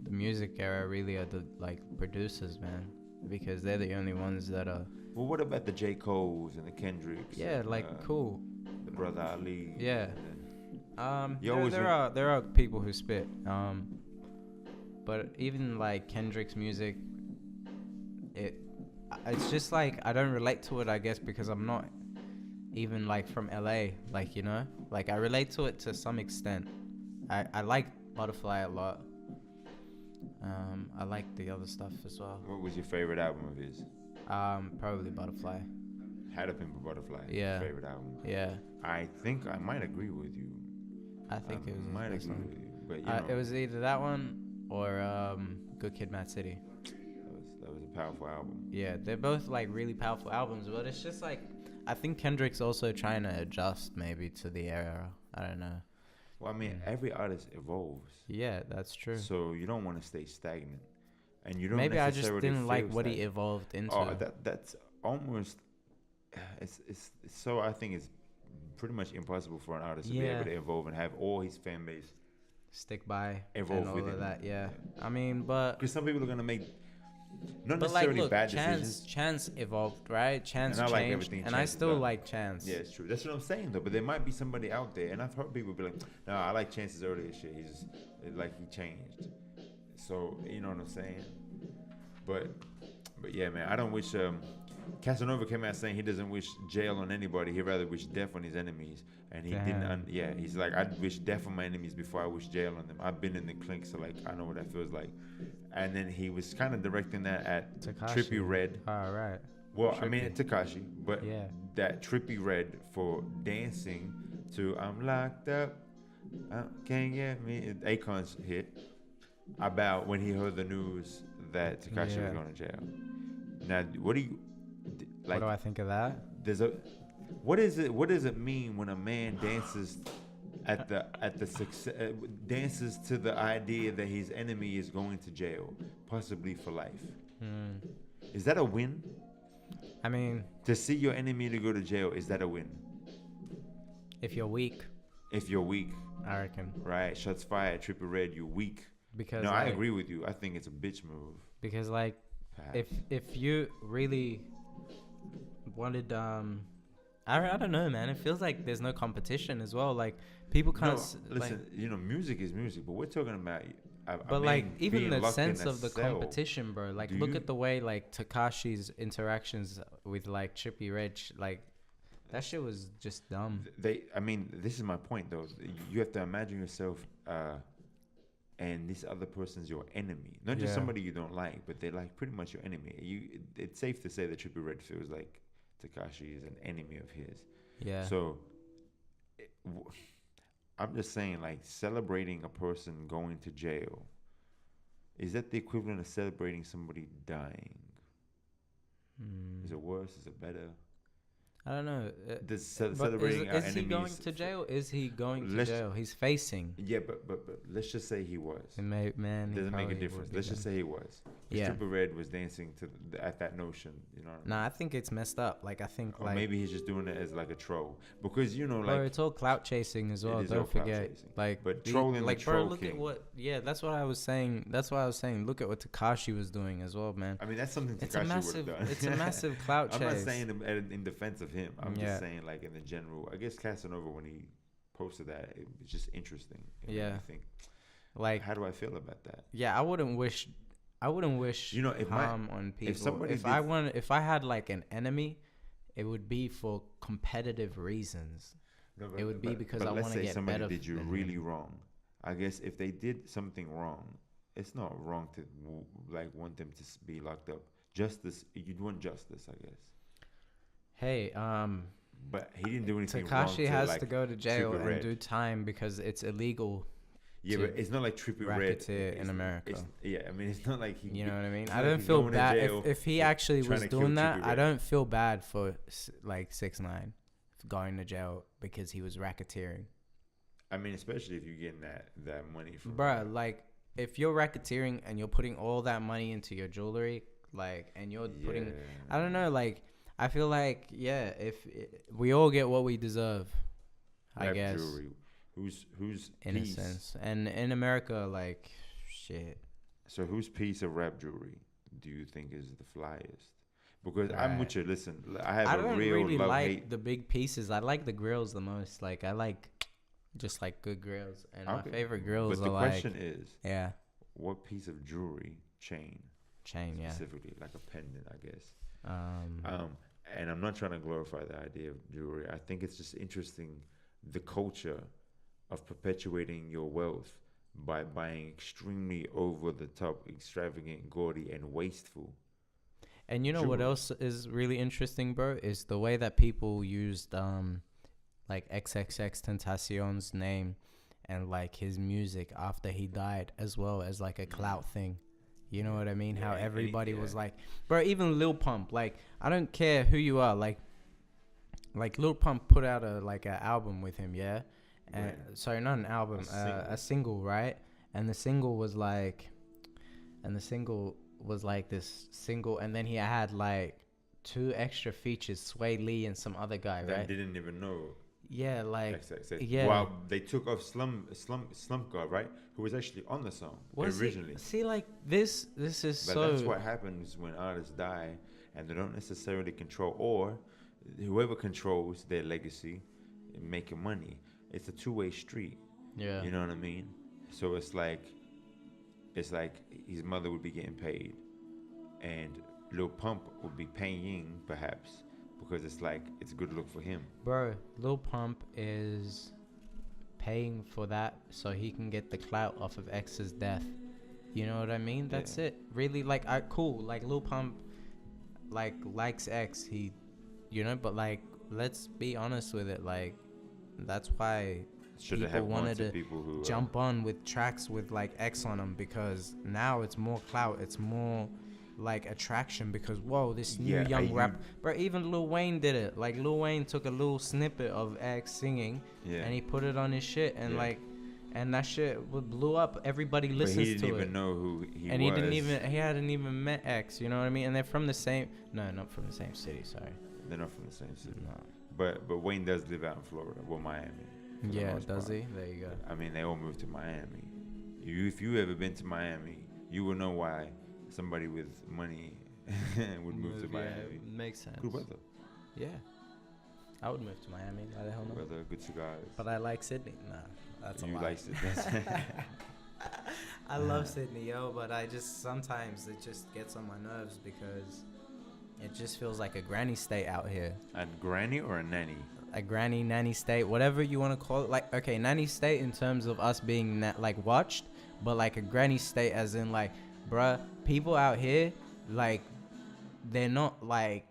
the music era really are the like producers, man, because they're the only ones that are. Well, what about the J. Coles and the Kendricks? Yeah, and, like cool. the Brother Ali. Yeah. You always There are people who spit. But even like Kendrick's music, it's just like I don't relate to it, I guess, because I'm not even like from LA, like, you know, like I relate to it to some extent. I like Butterfly a lot. I like the other stuff as well. What was your favorite album of his? Probably Butterfly. Had a Pimp a Butterfly. Yeah. Favorite album. Yeah. I think I might agree with you. I think it was his might best agree one. with you, but you know, It was either that one or Good Kid, Mad City. that was a powerful album. Yeah, they're both like really powerful albums, but it's just like I think Kendrick's also trying to adjust maybe to the era. I don't know. Well, I mean, every artist evolves. Yeah, that's true. So you don't want to stay stagnant, and you don't. Maybe I just necessarily didn't like feel what he stagnant. evolved into. Oh, that's almost. It's so I think it's pretty much impossible for an artist to be able to evolve and have all his fan base Stick by evolve and all with of him. that. Yeah, I mean, but Because some people are gonna make not but like, necessarily look, bad decisions. Chance evolved, right? Chance And I like changed, everything and I Chance still done. like Chance. Yeah, it's true. That's what I'm saying though. But there might be somebody out there, and I've heard people be like, "No, I like Chance's earlier shit. He's like he changed." So you know what I'm saying? But yeah, man, I don't wish. Casanova came out saying he doesn't wish jail on anybody. He'd rather wish death on his enemies. And he didn't. He's like, I'd wish death on my enemies before I wish jail on them. I've been in the clink, so like I know what that feels like. And then he was kind of directing that at Takashi. Trippie Redd. All right. Well, I mean Takashi, but Yeah. that Trippie Redd for dancing to "I'm locked up, can't get me." Akon's hit about when he heard the news that Takashi was going to jail. Now, what do you like? What do I think of that? What is it? What does it mean when a man dances at the success, dances to the idea that his enemy is going to jail, possibly for life? Is that a win? I mean, To see your enemy to go to jail, is that a win? if you're weak, If you're weak, I reckon. right? Shots fired, Trippie Redd, you're weak. Because No, I like, agree with you. I think it's a bitch move. Because like, if you really wanted I don't know, man. It feels like there's no competition as well. Like people can't listen. You know, music is music, but we're talking about. But like even the sense of the competition, bro. Like look at the way like Takashi's interactions with like Trippie Redd, like that shit was just dumb. I mean, this is my point though. You have to imagine yourself, and this other person's your enemy, not just somebody you don't like, but they're like pretty much your enemy. It's safe to say that Trippie Redd feels like Takashi is an enemy of his. Yeah. So I'm just saying, like, celebrating a person going to jail, is that the equivalent of celebrating somebody dying? Is it worse? Is it better? I don't know. Celebrating our is he going enemies to jail? Is he going to jail? He's facing. Yeah, but let's just say he was. Man, doesn't make a difference. Let's just say he was. Yeah. Trippie Redd was dancing at that notion. You know what I mean? Nah, I think it's messed up. Like I think Or maybe he's just doing it as like a troll, because you know, bro, like, it's all clout chasing as well. is all Don't clout forget. chasing. Like, but trolling like, the bro, troll look king. at what. Yeah, that's what I was saying. That's why I was saying. Look at what Takashi was doing as well, man. I mean, that's something It's a Takashi would massive. have done. It's a massive clout chase. I'm not saying in defense of him. I'm just saying, like, in the general. I guess Casanova, when he posted that, it was just interesting. It made me think, like, how do I feel about that? Yeah, I wouldn't wish. You know, harm on people. If I had like an enemy, it would be for competitive reasons. No, it would be because I want to get better. Let's say somebody did you really wrong. I guess if they did something wrong, it's not wrong to like want them to be locked up. Justice, you'd want justice, I guess. Hey, but he didn't do anything wrong. Takashi has to go to jail and do time because it's illegal. Yeah, but it's not like Trippie Redd in America. I mean, it's not like he. You know what I mean? I don't feel bad if he actually was doing that. I don't feel bad for like 6ix9ine going to jail because he was racketeering. I mean, especially if you're getting that money from. Bruh, like if you're racketeering and you're putting all that money into your jewelry, like, and you're putting, I don't know, like I feel like we all get what we deserve, I guess. Jewelry. Who's in a sense, and in America, like, shit. So whose piece of rap jewelry do you think is the flyest? Because I'm Right. with you. Listen, I have I a don't real really love like hate. the big pieces. I like the grills the most. Like I like just like good grills, and my Okay. favorite grills But the are question like is, yeah, what piece of jewelry chain chain, yeah. specifically, like a pendant, I guess. Um, And I'm not trying to glorify the idea of jewelry. I think it's just interesting the culture of perpetuating your wealth by buying extremely over the top, extravagant, gaudy, and wasteful. and you know what jewelry. else is really interesting, bro? Is the way that people used like XXXtentacion's name and like his music after he died as well as like a clout thing. You know what I mean? How Yeah, everybody was yeah. like, bro, even Lil Pump, like I don't care who you are, like Lil Pump put out a like an album with him, yeah? And Right. sorry, not an album, a single, right? And the single was like this single, and then he had like 2 extra features, Sway Lee and some other guy, That right? didn't even know Yeah, like XXX. yeah. Wow, they took off Slump God, right? Who was actually on the song Was originally. it? See, like this is But so. that's what happens when artists die and they don't necessarily control, or whoever controls their legacy and making money. It's a two-way street. Yeah. You know what I mean? So it's like his mother would be getting paid, and Lil Pump would be paying perhaps because it's like it's a good look for him. Bro, Lil Pump is paying for that so he can get the clout off of X's death. You know what I mean? That's Yeah. it. Really, like, cool. Like, Lil Pump, like, likes X. He, you know, but, like, let's be honest with it. Like, that's why Should have people gone wanted to people who jump on with tracks with, like, X on them, because now it's more clout. It's more like attraction because whoa, this new Yeah, young rap. But even Lil Wayne did it. Like Lil Wayne took a little snippet of X singing yeah. and he put it on his shit, and Yeah. like, and that shit blew up. Everybody But listens he didn't to even it. know who he And was. he hadn't even met X. You know what I mean? And they're from the same. No, not from the same city. Sorry. They're not from the same city. No. But Wayne does live out in Florida, well, Miami. for the Yeah, most does part. he? There you go. I mean, they all moved to Miami. If you ever been to Miami, you will know why somebody with money would move to Miami. Makes sense. Good weather, Yeah. I would move to Miami. Why the hell good not? weather, good cigars. But I like Sydney. Nah, that's a You lie. like it? That's I love Sydney, yo, but I just sometimes it just gets on my nerves because it just feels like a granny state out here. a granny or a nanny? A granny, nanny state, whatever you want to call it. Like, okay, nanny state in terms of us being like watched, but like a granny state as in like, bruh, people out here, like, they're not like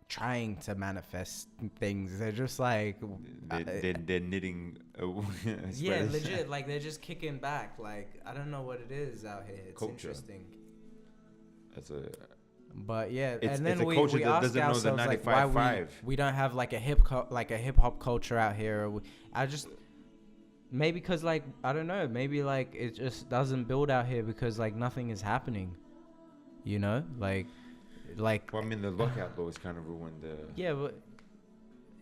trying to manifest things. They're just like, They're knitting. yeah, sweaters. legit. Like they're just kicking back. Like I don't know what it is out here. It's Culture. interesting. That's a. But yeah, It's- and then it's a we culture that ask doesn't know the ourselves like why 95.5. we don't have like a hip hop culture out here. I just maybe because like I don't know, maybe like it just doesn't build out here because like nothing is happening. You know, like. Well, I mean, the lockout laws kind of ruined the. Yeah, but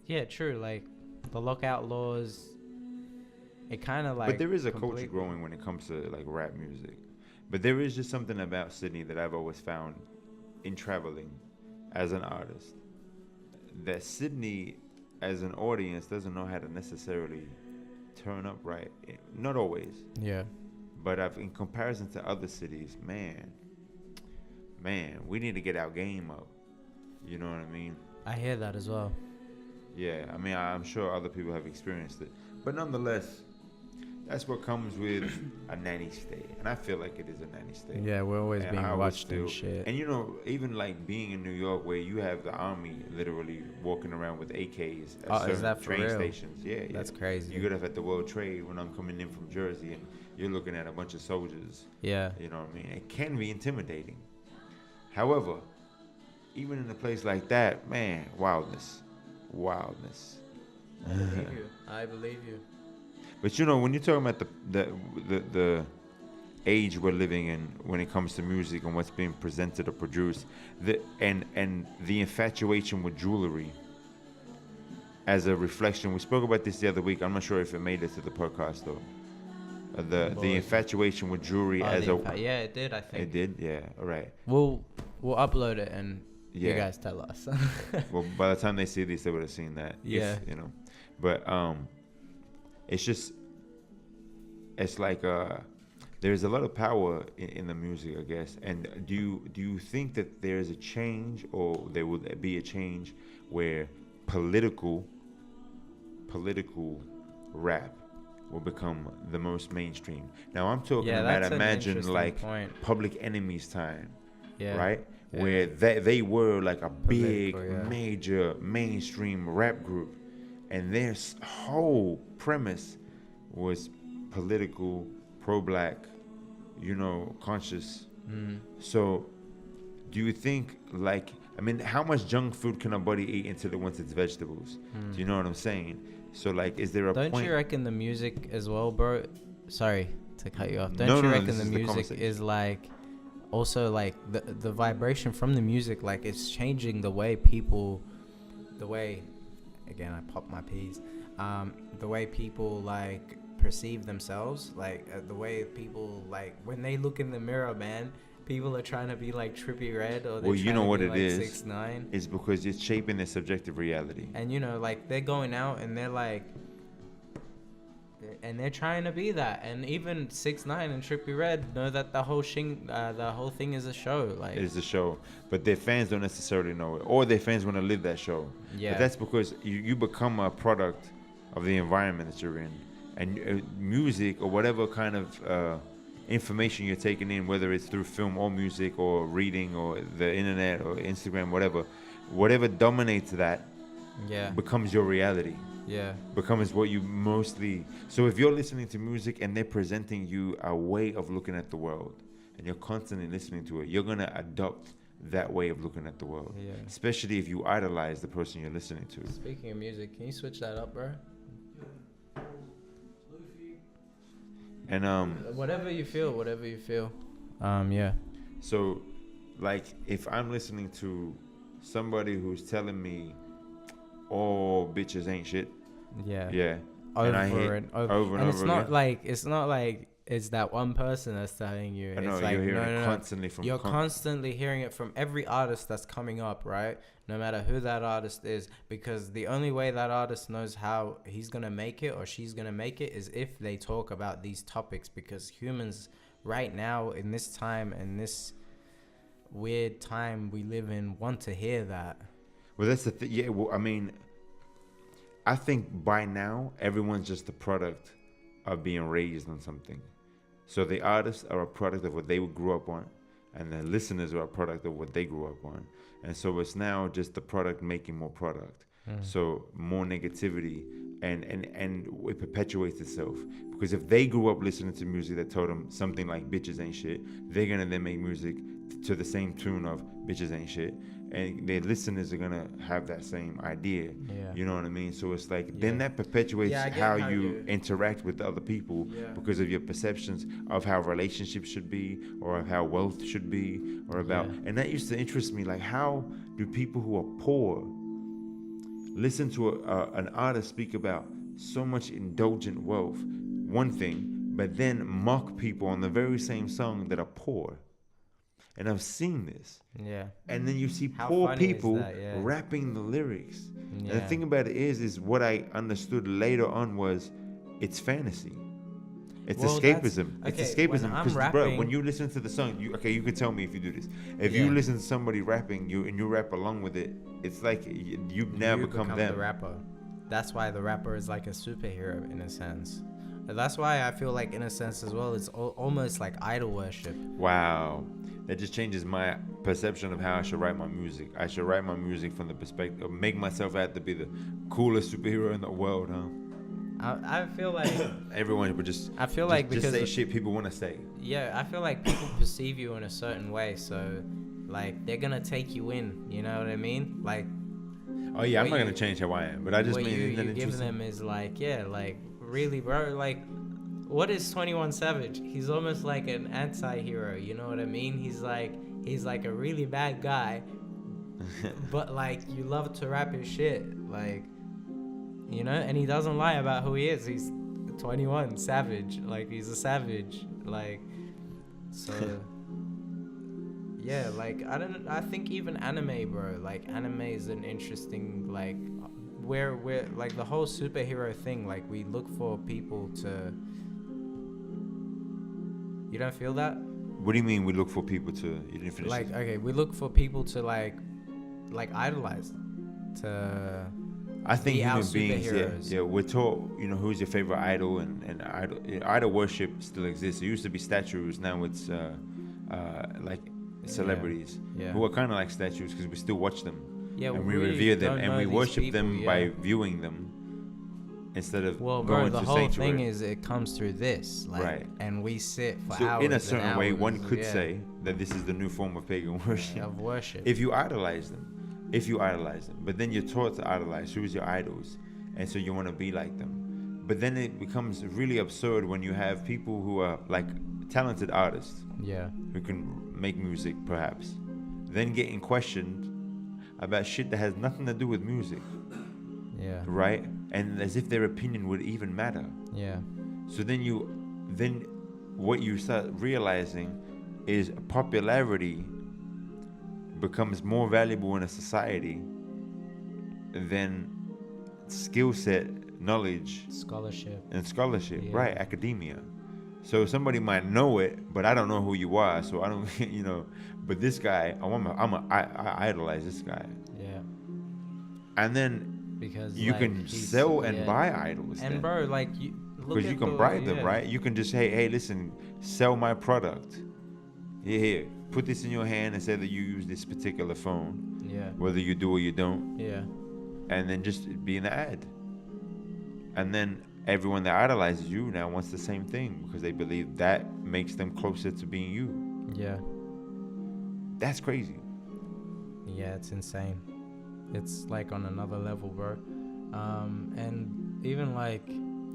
yeah, true. Like the lockout laws, it kind of like. But there is a culture completely- growing when it comes to like rap music. But there is just something about Sydney that I've always found in traveling as an artist, that Sydney as an audience doesn't know how to necessarily turn up right. Not always. Yeah. But in comparison to other cities, man, we need to get our game up. You know what I mean? I hear that as well. Yeah, I mean, I'm sure other people have experienced it. But nonetheless, that's what comes with a nanny state. And I feel like it is a nanny state. Yeah, we're always And being I always watched and shit. And you know, even like being in New York where you have the army literally walking around with AKs at Oh, is certain that for train real? stations. Yeah, That's yeah. crazy. You could have at the World Trade when I'm coming in from Jersey and you're looking at a bunch of soldiers. Yeah. You know what I mean? It can be intimidating. However, even in a place like that, man, wildness. I believe you. I believe you. But you know, when you're talking about the age we're living in when it comes to music and what's being presented or produced, and the infatuation with jewelry as a reflection. We spoke about this the other week. I'm not sure if it made it to the podcast though. The infatuation with jewelry as yeah, it did. I think it did. Yeah. All right. we'll upload it and You guys tell us. Well, by the time they see this, they would have seen that. Yeah. If, you know, but it's just, it's like there's a lot of power in the music, I guess. And do you think that there's a change, or there will be a change where political rap will become the most mainstream? Now I'm talking about, imagine like Public Enemy's time, right? Yeah. Where they were like a big, major mainstream rap group, and their whole premise was political, pro-black, you know, conscious. So do you think, like, I mean, how much junk food can a body eat until it wants its vegetables? Do you know what I'm saying? So like, is there a point? Don't you reckon the music as well, bro? Sorry to cut you off. Don't you reckon the music is like, also like the vibration from the music, like it's changing the way people, again I pop my peas, the way people like perceive themselves, like the way people, like when they look in the mirror, man, people are trying to be like Trippie Redd, or they're you know what it is? 6ix9ine. It's because it's shaping their subjective reality. And you know, like they're going out and they're like, and they're trying to be that. And even 6ix9ine and Trippie Redd know that the whole thing is a show. Like, it is a show, but their fans don't necessarily know it, or their fans want to live that show. Yeah. But that's because you become a product of the environment that you're in, and music or whatever kind of information you're taking in, whether it's through film or music or reading or the internet or Instagram, whatever dominates that, becomes your reality. Yeah. Becomes what you mostly. So if you're listening to music and they're presenting you a way of looking at the world, and you're constantly listening to it, you're gonna adopt that way of looking at the world. Yeah. Especially if you idolize the person you're listening to. Speaking of music, can you switch that up, bro? And whatever you feel. Yeah. So, like, if I'm listening to somebody who's telling me all bitches ain't shit. Yeah. Over and over. And it's not like it's that one person that's telling you. I know, it's like, you're hearing it constantly from. You're constantly hearing it from every artist that's coming up, right? No matter who that artist is, because the only way that artist knows how he's gonna make it or she's gonna make it is if they talk about these topics. Because humans right now, in this time and this weird time we live in, want to hear that. Well, that's the thing. Yeah, well, I mean, I think by now everyone's just a product of being raised on something. So the artists are a product of what they grew up on, and the listeners are a product of what they grew up on. And so it's now just the product making more product. So more negativity, and it perpetuates itself. Because if they grew up listening to music that told them something like bitches ain't shit, they're gonna then make music to the same tune of bitches ain't shit, and their listeners are gonna have that same idea. You know what I mean? So it's like then that perpetuates how you interact with other people, because of your perceptions of how relationships should be, or of how wealth should be, or about and that used to interest me, like, how do people who are poor listen to an artist speak about so much indulgent wealth, one thing, but then mock people on the very same song that are poor? And I've seen this. Yeah. And then you see poor people rapping the lyrics. Yeah. And the thing about it is what I understood later on was it's fantasy. It's escapism. It's escapism. Because, bro, when you listen to the song, you can tell me if you do this. If you listen to somebody rapping, and you rap along with it, it's like you've now become them. The rapper. That's why the rapper is like a superhero in a sense. That's why I feel like, in a sense as well, it's almost like idol worship. Wow. That just changes my perception of how I should write my music. I should write my music from the perspective of make myself out to be the coolest superhero in the world, huh? I feel like everyone would just. I feel like just say shit people want to say. Yeah, I feel like people perceive you in a certain way, so like they're gonna take you in. You know what I mean? Like. Oh yeah, I'm not gonna change how I am, but I just mean what you give them is like, like really, bro, like. What is 21 Savage? He's almost like an anti-hero, you know what I mean? He's like a really bad guy, but like you love to rap his shit, like, you know, and he doesn't lie about who he is. He's 21 Savage, like he's a savage, like, so Yeah, like I think even anime, bro. Like anime is an interesting like we're like the whole superhero thing. Like we look for people to. You don't feel that? What do you mean we look for people to? You didn't finish. Like okay, we look for people to like idolize them, to I think be our human beings, superheroes. yeah, we're taught, who's your favorite idol, and idol worship still exists. It used to be statues, now it's like celebrities Yeah. who are kind of like statues because we still watch them, Yeah, and we really revere them, don't and know we these worship people, them yeah. by viewing them instead of Well, bro, going the to whole sanctuary. thing is it comes through this, like, Right. and we sit for So hours in a and certain way, hours, one could yeah, say that this is the new form of pagan worship. of worship. If you idolize them, but then you're taught to idolize who's your idols, and so you want to be like them. But then it becomes really absurd when you have people who are like talented artists Yeah, who can make music, perhaps, then getting questioned about shit that has nothing to do with music, yeah, right? And as if their opinion would even matter. yeah, So then what you start realizing is popularity becomes more valuable in a society than skill set, knowledge, scholarship. and scholarship, Yeah. right? Academia. So somebody might know it, but I don't know who you are, so I don't, But this guy, I idolize this guy, Yeah, and then because you like, can he's- sell and yeah. buy idols. And then. bro, like you look Because you at can the- bribe them, yeah. right? You can just say, hey, listen, sell my product. Here, put this in your hand and say that you use this particular phone, Yeah, whether you do or you don't, yeah, and then just be in the ad. And then everyone that idolizes you now wants the same thing because they believe that makes them closer to being you. yeah, That's crazy. yeah. It's insane. It's like on another level, bro. And even like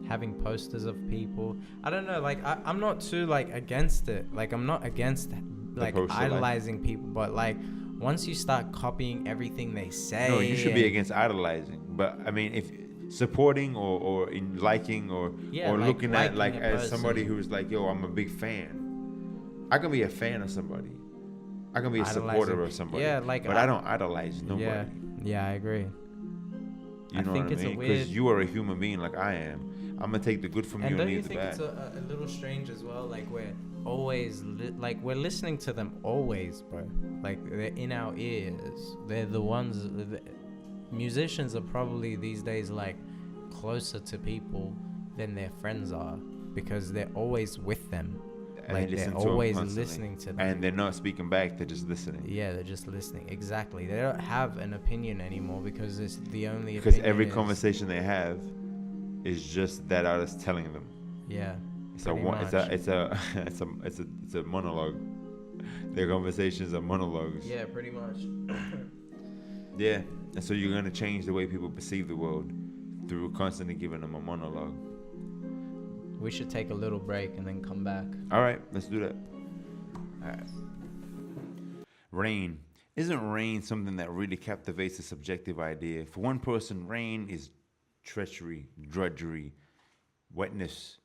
having posters of people. I don't know. Like I'm not too like against it. Like I'm not against like poster, like- idolizing people, but like once you start copying everything they say. No, you should be and- against idolizing. But I mean, if supporting or in liking or Yeah, or like looking at liking like a as somebody person. who's like, yo, I'm a big fan. I can be a fan of somebody. I can be a supporter Idolizing- of somebody. yeah, like but I don't idolize nobody. Yeah, yeah, I agree. You I know think what I it's a mean? weird- Because you are a human being like I am. I'm gonna take the good from And you don't and you leave the think bad. it's a little strange as well? Like we're always like we're listening to them always, bro. Like they're in our ears. They're the ones. Musicians are probably these days like closer to people than their friends are because they're always with them. And Like they listen they're to 'em always constantly. listening to them. And they're not speaking back. They're just listening. Yeah, they're just listening. Exactly. They don't have an opinion anymore because it's the only. Because opinion every is- conversation they have is just that artist telling them. Yeah. It's a pretty one. much. It's a monologue. Their conversations are monologues. Yeah, pretty much. Yeah. And so you're gonna change the way people perceive the world through constantly giving them a monologue. We should take a little break and then come back. All right, let's do that. All right. Rain. Isn't rain something that really captivates a subjective idea? For one person, rain is treachery, drudgery, wetness,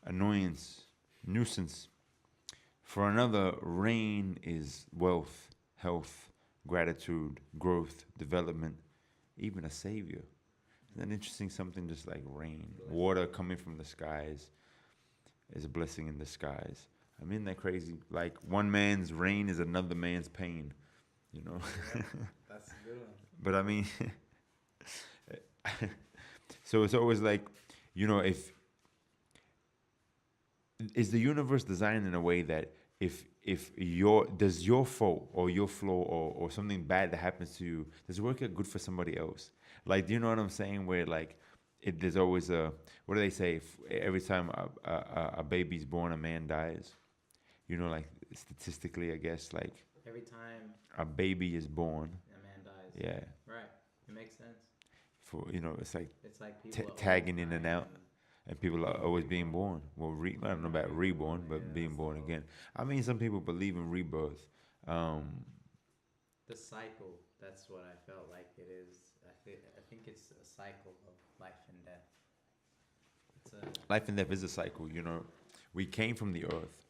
annoyance, nuisance. For another, rain is wealth, health, gratitude, growth, development, even a savior. Isn't that interesting? Something just like rain, water coming from the skies is a blessing in disguise. I mean, that crazy. Like one man's rain is another man's pain, you know. That's a good one. But I mean, so it's always like, if is the universe designed in a way that if your fault or your flaw or something bad that happens to you, does it work out good for somebody else? Like, do you know what I'm saying? Where like, there's always what do they say? Every time a baby's born, a man dies. Like statistically, I guess, like Every time a baby is born, a man dies. yeah, Right. It makes sense. it's like It's like people are tagging in always and out, and people are always being born. Well, I don't know about reborn, but being born again. I mean, some people believe in rebirth. The cycle. That's what I felt like it is. I think it's a cycle of life and death. It's a Life and death is a cycle. We came from the earth,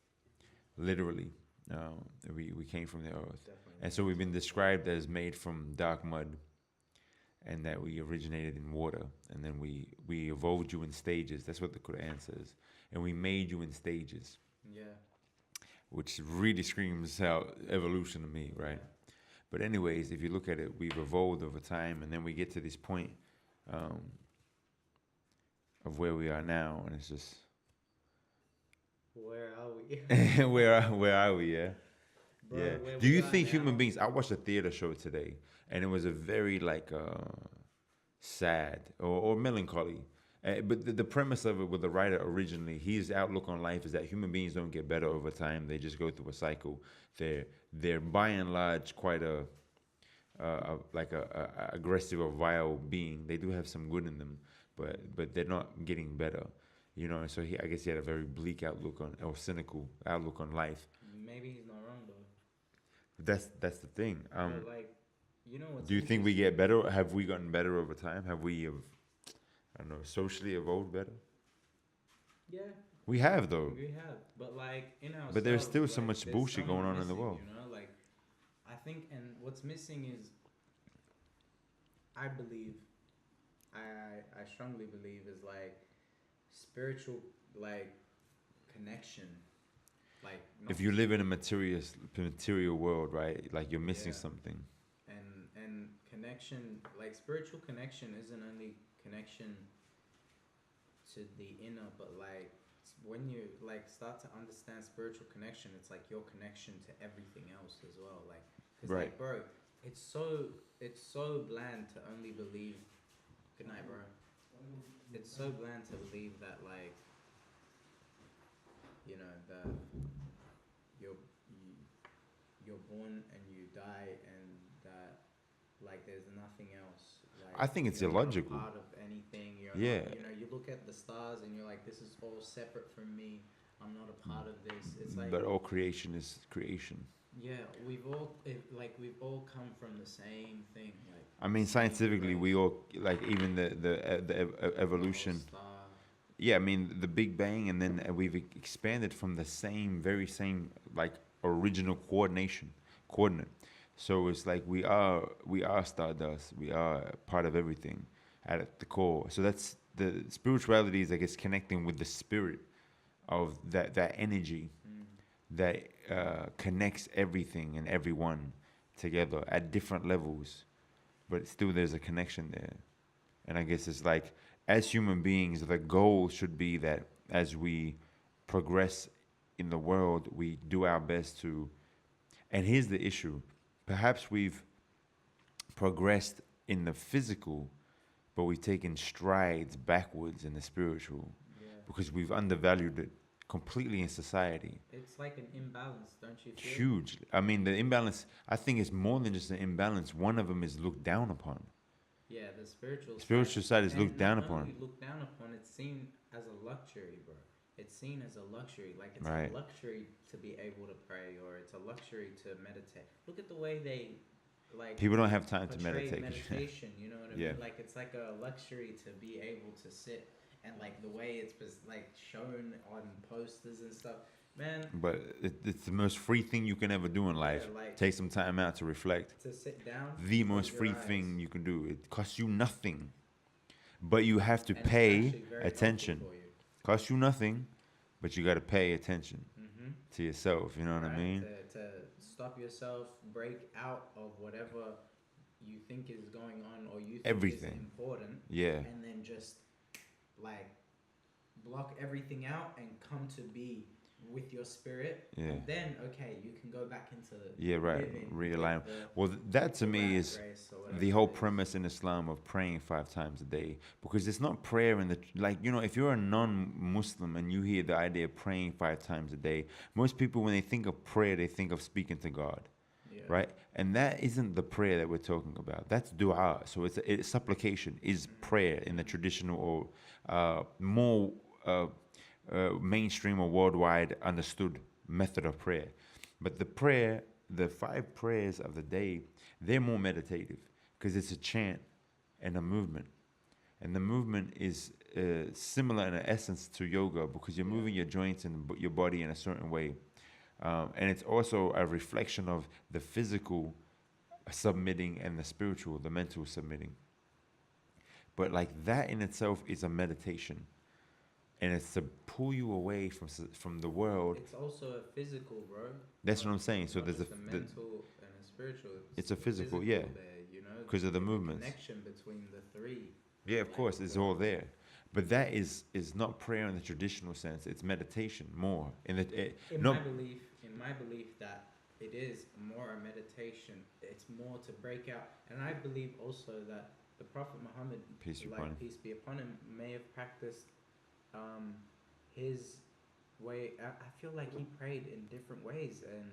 literally, We came from the earth, Definitely. and so we've been described as made from dark mud, and that we originated in water, and then we evolved you in stages. That's what the Quran says, and we made you in stages, Yeah. which really screams out evolution to me, right? But anyways, if you look at it, we've evolved over time, and then we get to this point of where we are now, and it's just Where are we? where are we? Yeah. Bro, Yeah. where Do we you are think now- human beings? I watched a theater show today, and it was a very like sad or melancholy. But the premise of it with the writer originally, his outlook on life is that human beings don't get better over time. They just go through a cycle. They're by and large quite a aggressive or vile being. They do have some good in them, but they're not getting better. You know, and so I guess he had a very bleak outlook on, or cynical outlook on life. Maybe he's not wrong though. That's the thing. But like, you know what's Do you think we get better? Have we gotten better over time? Have we, I don't know, socially evolved better? Yeah, We have though. we have. But like in our But there's still so much bullshit going on in the world. You know, like I think, and what's missing is, I believe, I strongly believe is like spiritual like connection. Like If you live in a material world, right? Like you're missing Yeah. something. and connection, like spiritual connection isn't only connection to the inner, but like when you like start to understand spiritual connection, it's like your connection to everything else as well. Like, cause Right. like, bro, it's so bland to only believe. Good night, bro. It's so bland to believe that like, you know, that you're born and you die, and that like there's nothing else. Like, I think it's you're illogical. not a part of anything. You're Yeah. not, you know, you look at the stars and you're like, this is all separate from me. I'm not a part of this. It's like, But all creation is creation. yeah, we've all come from the same thing. Like, I mean, scientifically, we all like even the evolution. Star. Yeah, I mean the Big Bang, and then we've expanded from the very same like original coordinate. So it's like we are stardust. We are part of everything at the core. So that's the spirituality is, I guess, connecting with the spirit of that energy that connects everything and everyone together at different levels, but still there's a connection there. And I guess it's like, as human beings, the goal should be that as we progress in the world, we do our best to. And here's the issue: perhaps we've progressed in the physical, but we've taken strides backwards in the spiritual Yeah. because we've undervalued it completely in society. It's like an imbalance, don't you feel? Huge. I mean, the imbalance, I think, is more than just an imbalance. One of them is looked down upon. Yeah, the spiritual Side is And looked down not upon. only looked down upon, it's seen as a luxury, bro. It's seen as a luxury. Like, it's Right. a luxury to be able to pray, or it's a luxury to meditate. Look at the way they, like, People don't have time to portray meditate. meditation, you know what I Yeah. mean? Like, it's like a luxury to be able to sit, and like the way it's like shown on posters and stuff, man. But it's the most free thing you can ever do in life. Yeah, like- Take some time out to reflect. To sit down, The most close your free eyes. thing you can do. It costs you nothing, but you have to And it's pay actually very healthy attention. for you. Costs you nothing, but you got to pay attention Mhm. to yourself. You know what I Right, mean? to stop yourself, break out of whatever you think is going on or you think Everything. is important, Yeah. and then just like block everything out and come to be with your spirit. Yeah. And then okay, you can go back into Yeah, right. living Realign. with the- Well, that to the me rat is race or whatever the whole it is. premise in Islam of praying 5 times a day, because it's not prayer in the like, you know, if you're a non-Muslim and you hear the idea of praying 5 times a day, most people, when they think of prayer, they think of speaking to God, Yeah. right? And that isn't the prayer that we're talking about. That's dua. So it's supplication is prayer in the traditional or more mainstream or worldwide understood method of prayer. But the prayer, the 5 prayers of the day, they're more meditative because it's a chant and a movement. And the movement is similar in essence to yoga because you're moving your joints and your body in a certain way. And it's also a reflection of the physical submitting and the spiritual, the mental submitting. But like that in itself is a meditation, and it's to pull you away from the world. It's also a physical, bro. That's what I'm saying. So Not there's just a mental and a spiritual. It's a physical, yeah, there, you know, because of the movements. Connection between the three. Yeah, of course, it's all there. But that is not prayer in the traditional sense. It's meditation more. In my belief that it is more a meditation. It's more to break out. And I believe also that the Prophet Muhammad, peace be upon him, may have practiced his way. I feel like he prayed in different ways and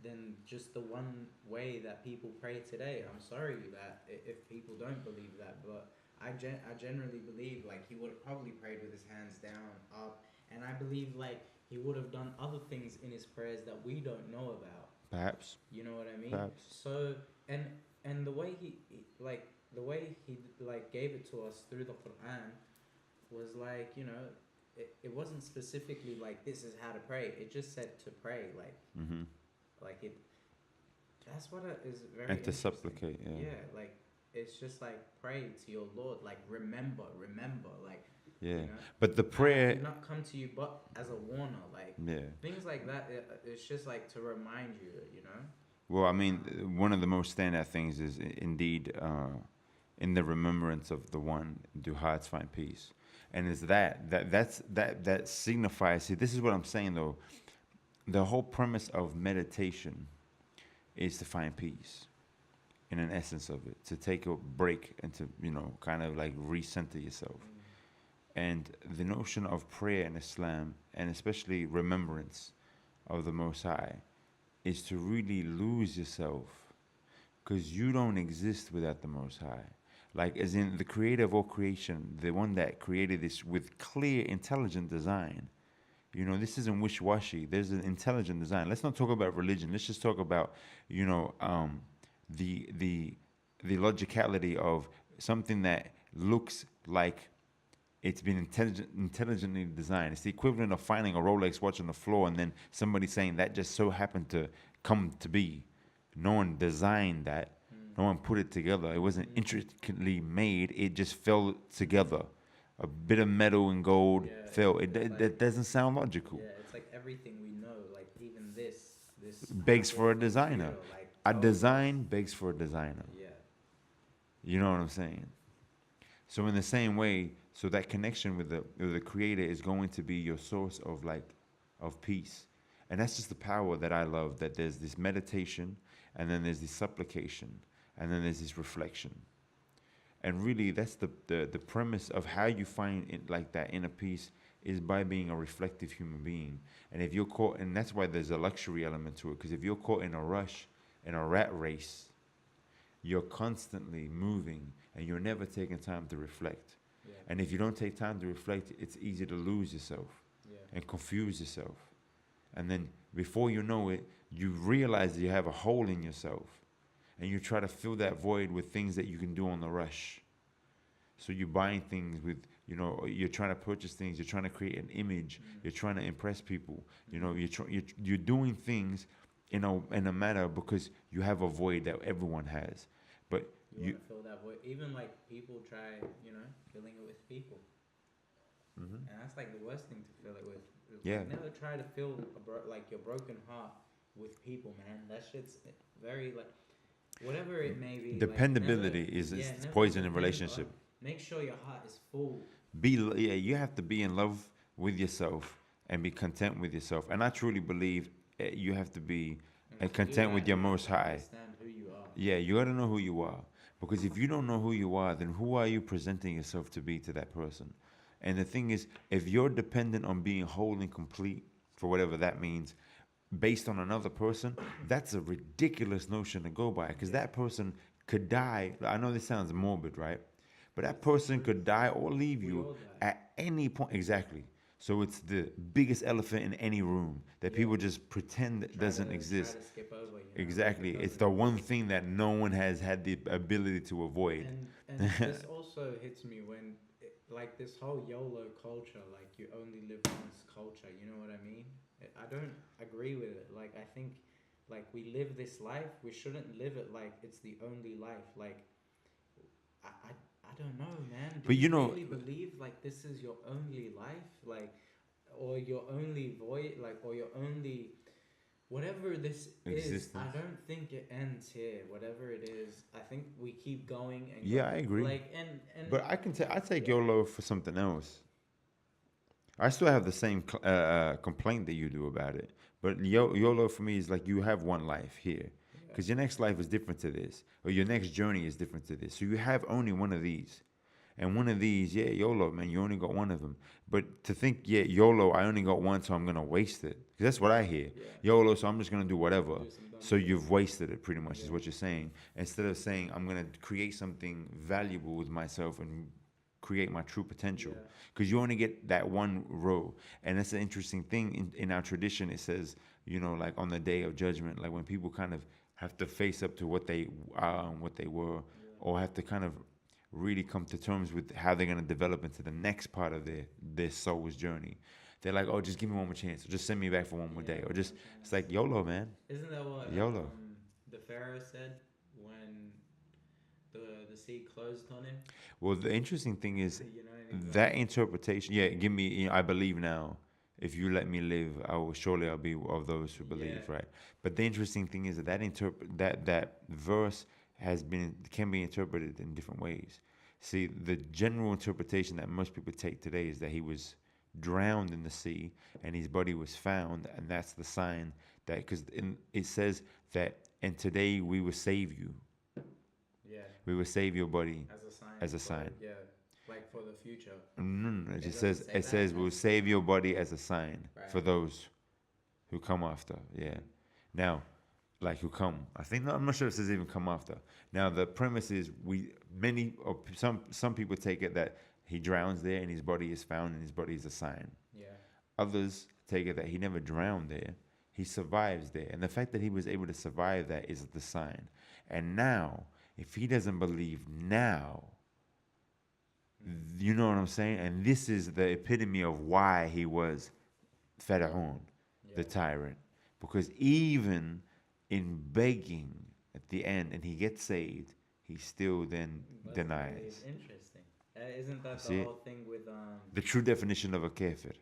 than just the one way that people pray today. I'm sorry that if people don't believe that, but I generally believe like he would have probably prayed with his hands down, up, and I believe like he would have done other things in his prayers that we don't know about. Perhaps. You know what I mean? Perhaps. So and the way he gave it to us through the Quran was like, you know, it wasn't specifically like this is how to pray. It just said to pray, like like it. That's what is very and to supplicate. Yeah. Yeah, like it's just like pray to your Lord, like remember, like. Yeah, you know? but the prayer I did not come to you, but as a warner, like things like that. It's just like to remind you, you know. Well, I mean, one of the most standout things is indeed in the remembrance of the one, do hearts find peace, and is that signifies. See, this is what I'm saying though. The whole premise of meditation is to find peace, in an essence of it, to take a break and to, you know, kind of like recenter yourself. And the notion of prayer in Islam, and especially remembrance of the Most High, is to really lose yourself, because you don't exist without the Most High. Like, as in the creator of all creation, the one that created this with clear, intelligent design. You know, this isn't wishy-washy. There's an intelligent design. Let's not talk about religion. Let's just talk about, you know, the logicality of something that looks like it's been intelligently designed. It's the equivalent of finding a Rolex watch on the floor and then somebody saying that just so happened to come to be. No one designed that. No one put it together. It wasn't intricately made. It just fell together. A bit of metal and gold fell. That doesn't sound logical. Yeah, it's like everything we know. Like even this begs for a designer. Like, a design begs for a designer. Yeah. You know what I'm saying? So in the same way, so that connection with the creator is going to be your source of peace. And that's just the power that I love, that there's this meditation, and then there's this supplication, and then there's this reflection. And really, that's the premise of how you find it, like that inner peace, is by being a reflective human being. And if you're caught, and that's why there's a luxury element to it, because if you're caught in a rush, in a rat race, you're constantly moving, and you're never taking time to reflect. Yeah. And if you don't take time to reflect, it's easy to lose yourself and confuse yourself. And then before you know it, you realize that you have a hole in yourself, and you try to fill that void with things that you can do on the rush. So you're buying things with, you know, you're trying to purchase things, you're trying to create an image, you're trying to impress people. You know, you're doing things in a matter because you have a void that everyone has. But you want to fill that void. Even like people try, you know, filling it with people. And that's like the worst thing to fill it with. Yeah. Like, never try to fill like your broken heart with people, man. That shit's very like, whatever it may be. Dependability like, is poison in relationship. Make sure your heart is full. You have to be in love with yourself and be content with yourself. And I truly believe you have to be content with your Most High. Understand who you are. Yeah, you got to know who you are. Because if you don't know who you are, then who are you presenting yourself to be to that person? And the thing is, if you're dependent on being whole and complete, for whatever that means, based on another person, that's a ridiculous notion to go by. Because that person could die. I know this sounds morbid, right? But that person could die or leave you at any point. Exactly. So it's the biggest elephant in any room that people just pretend doesn't exist. Try to skip over, you know? Exactly. It's the one thing that no one has had the ability to avoid. And this also hits me when, like this whole YOLO culture, like you only live once culture. You know what I mean? I don't agree with it. Like I think, like we live this life, we shouldn't live it like it's the only life. Like I don't know, man. Do But you know, really believe like this is your only life, like, or your only void, like, or your only whatever this is? existence. I don't think it ends here. Whatever it is, I think we keep going and Yeah, going. I agree. Like and But I take YOLO for something else. I still have the same complaint that you do about it. But YOLO for me is like you have one life here. Because your next life is different to this. Or your next journey is different to this. So you have only one of these. And one of these, yeah, YOLO, man, you only got one of them. But to think, yeah, YOLO, I only got one, so I'm going to waste it. Because that's what I hear. Yeah. YOLO, so I'm just going to do whatever. Do some dumb So shit. you've wasted it pretty much, is Yeah. what you're saying. Instead of saying, I'm going to create something valuable with myself and create my true potential. Yeah. Because you only get that one row. And that's an interesting thing in our tradition. It says, you know, like on the day of judgment, like when people kind of have to face up to what they are and what they were, or have to kind of really come to terms with how they're going to develop into the next part of their soul's journey. They're like, oh, just give me one more chance, or just send me back for one more day, or just, it's like YOLO, man. Isn't that what YOLO. The Pharaoh said when the sea closed on him? Well, the interesting thing is You know what I mean? that interpretation. Yeah, give me. You know, I believe now. If you let me live, I'll be of those who believe. Yeah. Right. But the interesting thing is that verse can be interpreted in different ways. See, the general interpretation that most people take today is that he was drowned in the sea and his body was found, and that's the sign that, because it says that, and today we will save you. Yeah. We will save your body As a sign. as a sign. Yeah. Like for the future. No, it It just doesn't says say it says that. we'll save your body as a sign Right. for those who come after. Yeah. Now, like who come? I think I'm not sure if it says even come after. Now the premise is some people take it that he drowns there and his body is found and his body is a sign. Yeah. Others take it that he never drowned there. He survives there. And the fact that he was able to survive that is the sign. And now, if he doesn't believe now, you know what I'm saying? And this is the epitome of why he was Pharaoh, the tyrant. Because even in begging at the end and he gets saved, he still then That's denies. really interesting. Isn't that See? the whole thing with The true definition of a kafir,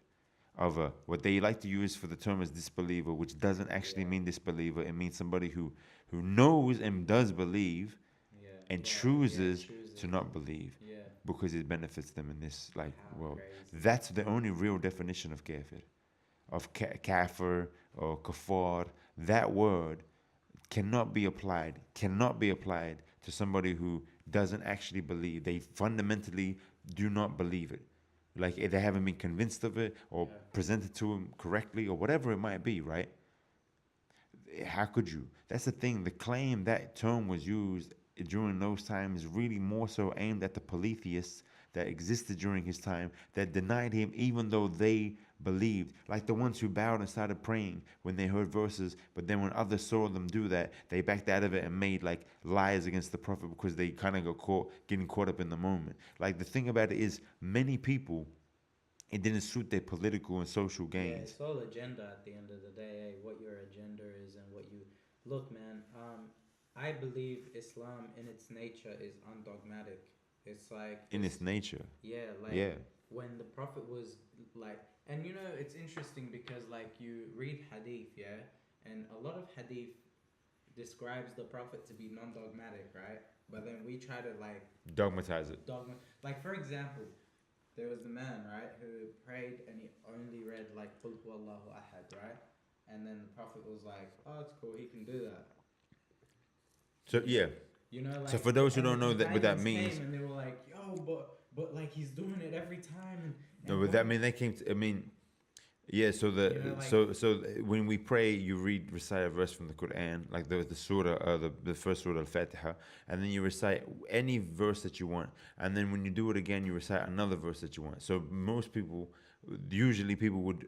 of what they like to use for the term is disbeliever, which doesn't actually mean disbeliever. It means somebody who knows and does believe and chooses to not believe because it benefits them in this world. crazy. That's the only real definition of kafir, of kafir or kafar. That word cannot be applied to somebody who doesn't actually believe. They fundamentally do not believe it. Like they haven't been convinced of it or presented to them correctly or whatever it might be, right? How could you? That's the thing. The claim that term was used during those times really more so aimed at the polytheists that existed during his time that denied him even though they believed, like the ones who bowed and started praying when they heard verses, but then when others saw them do that, they backed out of it and made like lies against the prophet because they kind of got getting caught up in the moment. Like the thing about it is many people, it didn't suit their political and social gains. Yeah, it's all agenda at the end of the day, what your agenda is and what you... Look, man, I believe Islam in its nature is undogmatic. It's like... In its nature. Yeah, like Yeah. when the Prophet was like... And you know, it's interesting because like you read hadith, yeah? And a lot of hadith describes the Prophet to be non-dogmatic, right? But then we try to like... Dogmatize it. Like for example... There was the man, right, who prayed and he only read like Qul Huwallahu Ahad, right? And then the Prophet was like, "Oh, it's cool, he can do that." So yeah. You know, like, So for those who and don't the know what that companions means, came and they were like, "Yo, but like he's doing it every time." And no, but that mean they came to, I mean, yeah. So the You know, like- so when we pray, you recite a verse from the Quran, like the surah, the first surah Al-Fatiha, and then you recite any verse that you want, and then when you do it again, you recite another verse that you want. So most people, usually people would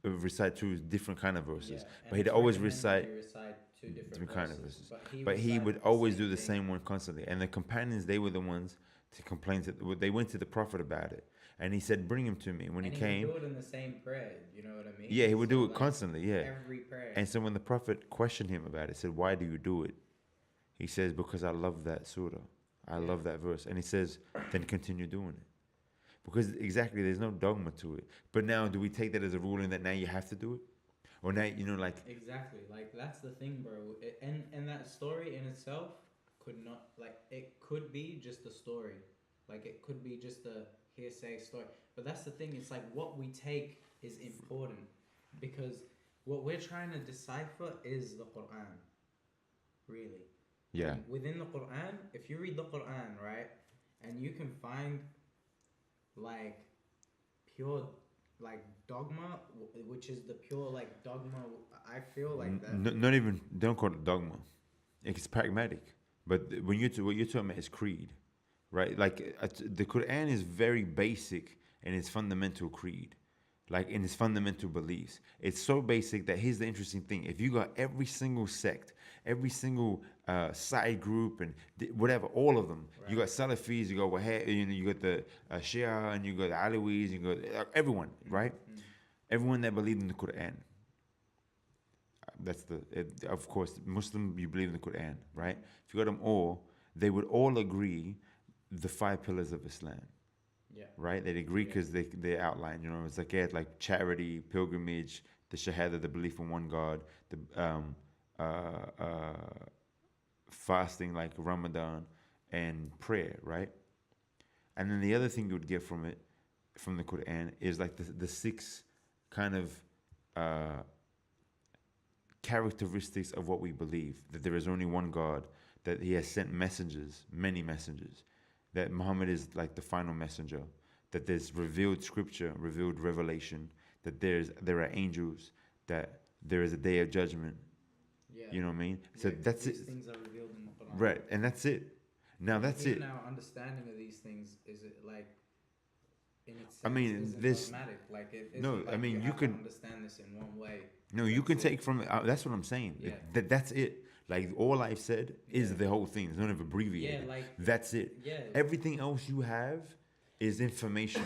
recite two different kind of verses, and but he'd it's always recommended recite you recite two different kind of verses. But But he would recited the always same do the thing. same one constantly. And the companions, they were the ones to complain they went to the Prophet about it, and he said, "Bring him to me." When and he he came, would do it in the same prayer. You know what I mean? yeah, he would So, do it like, constantly, yeah. every prayer. And so when the Prophet questioned him about it, said, "Why do you do it?" He says, "Because I love that surah. I love that verse." And he says, "Then continue doing it." Because exactly, there's no dogma to it. But now, do we take that as a ruling that now you have to do it? Or now, like... Exactly. Like, that's the thing, bro. And that story in itself could not, like, it could be just a story. Like, it could be just a hearsay story. But that's the thing. It's like what we take is important. Because what we're trying to decipher is the Quran. Really. Yeah. And within the Quran, if you read the Quran, right, and you can find like pure like dogma, which is the pure like dogma, I feel like that. Not even, don't call it dogma. It's pragmatic. But when what you're talking about is creed, right? Like the Quran is very basic in its fundamental creed, like in its fundamental beliefs. It's so basic that here's the interesting thing: if you got every single sect, every single side group, and whatever, all of them, Right. you got Salafis, you got you got the Shia, and you got the Alawis, you got everyone, right? Mm. Everyone that believed in the Quran. That's of course, Muslim, you believe in the Quran, right? If you got them all, they would all agree the 5 pillars of Islam. Yeah. Right? They'd agree because they outline, it's like charity, pilgrimage, the shahada, the belief in one God, the fasting like Ramadan, and prayer, right? And then the other thing you would get from the Quran, is like the 6 kind of characteristics of what we believe: that there is only one God, that He has sent messengers, many messengers, that Muhammad is like the final messenger, that there's revealed scripture, revealed revelation, that there are angels, that there is a day of judgment. Yeah. You know what I mean? So Yeah, that's these it. things are revealed in the Quran. Right, and that's it. Now that's Even it. our understanding of these things is it like in itself. I mean, isn't this- dogmatic. Like it isn't No, like I mean, you have could- to understand this in one way. No, you That's can it. take from it. That's what I'm saying. Yeah. That's it. Like all I've said is Yeah. the whole thing. It's not even abbreviated. Yeah, like That's it. yeah. Everything else you have is information.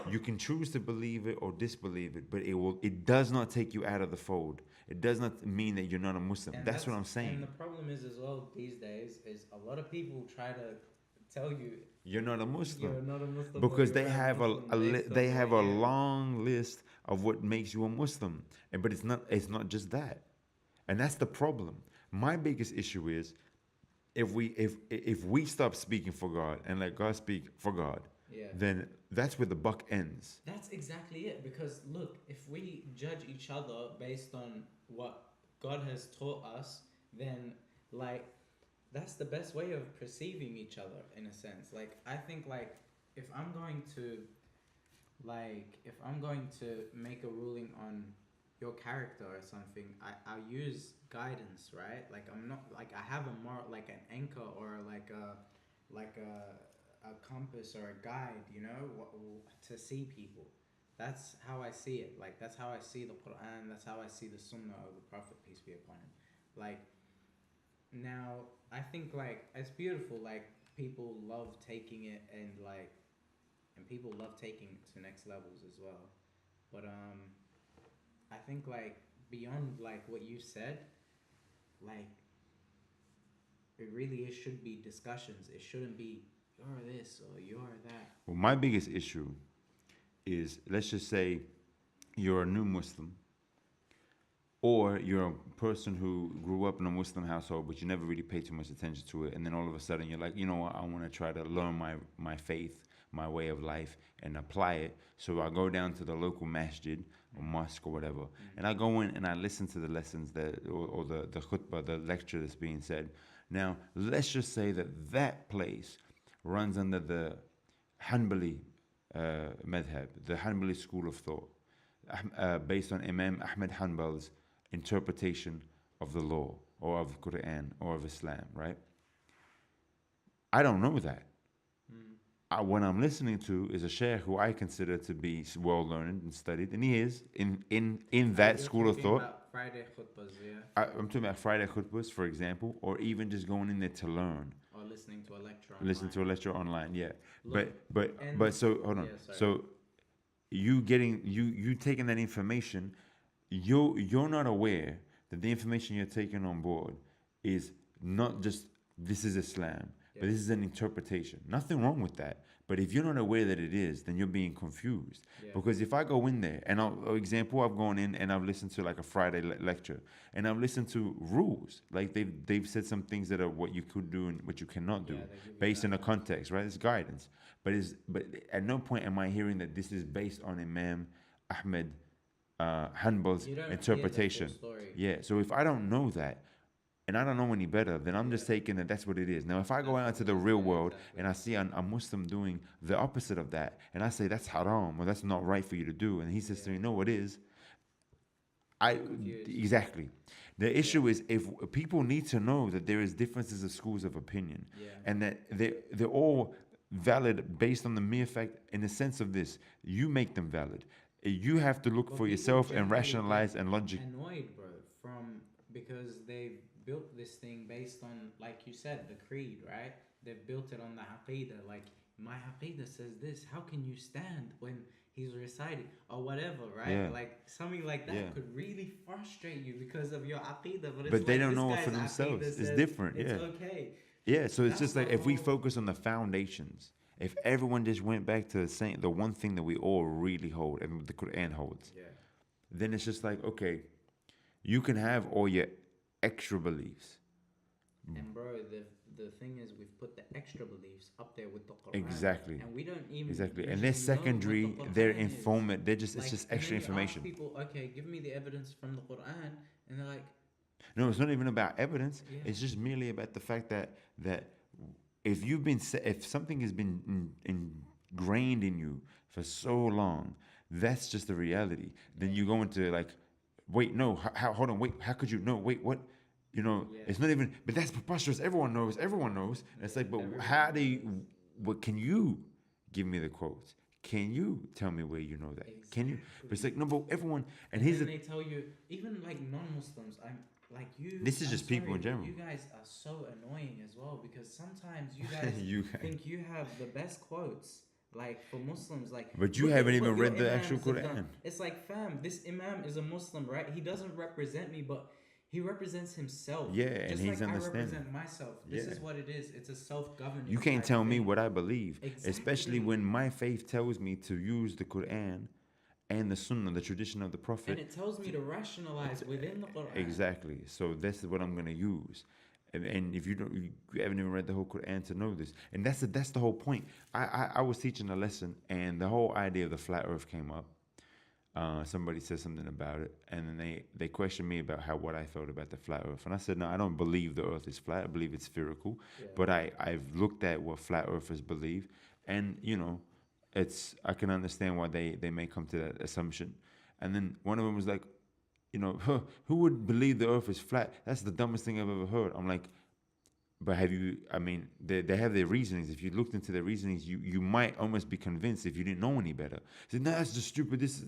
You can choose to believe it or disbelieve it, but it does not take you out of the fold. It does not mean that you're not a Muslim. And That's what I'm saying. And the problem is as well these days is a lot of people try to tell you You're not a Muslim. you're not a Muslim Because or they you're have Muslim based on they have a what you- long list of what makes you a Muslim, but it's not just that, and that's the problem. My biggest issue is if we stop speaking for God and let God speak for God, Yeah. then that's where the buck ends. That's exactly it. Because look, if we judge each other based on what God has taught us, then like that's the best way of perceiving each other in a sense. Like I think like if I'm going to make a ruling on your character or something, I use guidance, right? Like I'm not like I have a moral like an anchor or like a compass or a guide, to see people. That's how I see it. Like that's how I see the Quran. That's how I see the Sunnah of the Prophet, peace be upon him. Like now, I think like it's beautiful. Like people love taking it and people love taking it to next levels as well. But I think like beyond like what you said, like it should be discussions. It shouldn't be you're this or you're that. Well, my biggest issue is, let's just say you're a new Muslim, or you're a person who grew up in a Muslim household, but you never really paid too much attention to it, and then all of a sudden you're like, you know what, I want to try to learn my faith, my way of life, and apply it. So I go down to the local masjid or mosque or whatever, and I go in and I listen to the lessons or the khutbah, the lecture that's being said. Now, let's just say that place runs under the Hanbali madhab, the Hanbali school of thought, based on Imam Ahmed Hanbal's interpretation of the law or of the Quran or of Islam, right? I don't know that. What I'm listening to is a sheikh who I consider to be well learned and studied, and he is in that school of thought. About Friday khutbahs, yeah. I'm talking about Friday khutbahs, for example, or even just going in there to learn. Or listening to a lecture online. Listen to a lecture online, yeah. Look, But so hold on. Yeah, sorry. So you taking that information, you're not aware that the information you're taking on board is not just this is Islam, but this is an interpretation. Nothing wrong with that. But if you're not aware that it is, then you're being confused. Because if I go in there, and I've gone in and I've listened to like a Friday lecture, and I've listened to rules, like they've said some things that are what you could do and what you cannot do, based on the context, right? It's guidance. But at no point am I hearing that this is based on Imam Ahmed Hanbal's interpretation. Yeah. So if I don't know that, and I don't know any better, then I'm just taking that that's what it is. Now, if I go out into the real world and I see a Muslim doing the opposite of that, and I say that's haram or that's not right for you to do, and he says to me, no, it is. Exactly. The issue is if people need to know that there is differences of schools of opinion, and that they're all valid based on the mere fact, in the sense of this, you make them valid. You have to look for yourself and rationalize and logic. Annoyed, bro, because they've built this thing based on, like you said, the creed, right? They've built it on the aqidah. Like, my aqidah says this. How can you stand when he's reciting or whatever, right? Yeah. Like something like that could really frustrate you because of your aqidah. But they don't know it for themselves. It's different. It's okay. Yeah. So it's just like if we focus on the foundations. If everyone just went back to the one thing that we all really hold and the Quran holds, then it's just like, okay, you can have all your extra beliefs. And bro, the thing is, we've put the extra beliefs up there with the Quran. Exactly. And we don't even and they're secondary. They're informative. They're just like, it's just extra information. People, okay, give me the evidence from the Quran, and they're like, no, it's not even about evidence. It's just merely about the fact that if something has been ingrained in you for so long, that's just the reality. Then you go into like, wait, no, hold on, wait, how could you? No, wait, what? You know, it's not even, but that's preposterous. Everyone knows. And it's like, but what can you give me the quotes? Can you tell me where you know that? Exactly. Can you? But it's like, no, but everyone, and they tell you, even like non-Muslims, This is just people in general. You guys are so annoying as well, because sometimes you guys think you have the best quotes. Like for Muslims, but you haven't even read the actual Quran. It's like, fam, this Imam is a Muslim, right? He doesn't represent me, but he represents himself. Yeah, and he's like understanding. I represent myself. This is what it is. It's a self-governing. You can't tell me what I believe, especially when my faith tells me to use the Quran and the Sunnah, the tradition of the Prophet. And it tells me to rationalize within the Quran. Exactly. So that's what I'm going to use. And if you haven't even read the whole Quran to know this, and that's the whole point. I was teaching a lesson, and the whole idea of the flat Earth came up. Somebody said something about it, and then they questioned me about what I thought about the flat Earth, and I said, no, I don't believe the Earth is flat. I believe it's spherical, but I've looked at what flat Earthers believe, and I can understand why they may come to that assumption. And then one of them was like, who would believe the Earth is flat? That's the dumbest thing I've ever heard. I'm like, but they have their reasonings. If you looked into their reasonings, you might almost be convinced if you didn't know any better. Say, no, that's just stupid. This is,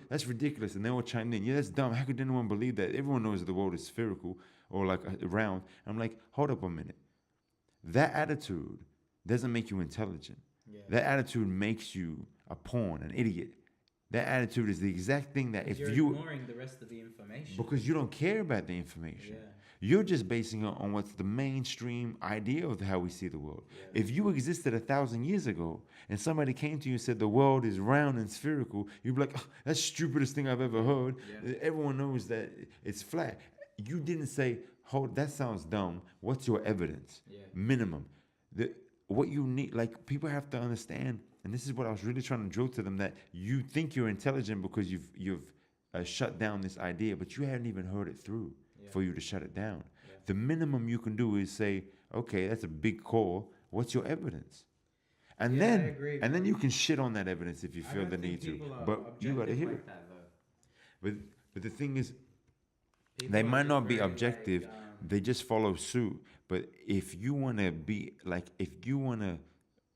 that's ridiculous. And they all chimed in, yeah, that's dumb. How could anyone believe that? Everyone knows the world is spherical or like round. I'm like, hold up a minute. That attitude doesn't make you intelligent. Yeah. That attitude makes you a pawn, an idiot. That attitude is the exact thing that if you're ignoring the rest of the information. Because you don't care about the information. Yeah. You're just basing it on what's the mainstream idea of how we see the world. Yeah. If you existed 1,000 years ago and somebody came to you and said the world is round and spherical, you'd be like, oh, that's the stupidest thing I've ever heard. Yeah. Everyone knows that it's flat. You didn't say, that sounds dumb. What's your evidence? Yeah. Minimum. What you need, like, people have to understand, and this is what I was really trying to drill to them, that you think you're intelligent because you've shut down this idea, but you haven't even heard it through for you to shut it down. Yeah. The minimum you can do is say, okay, that's a big call. What's your evidence? And then you can shit on that evidence if you feel the need to. But you got to hear it. But the thing is, they might not be objective. They just follow suit. But if you want to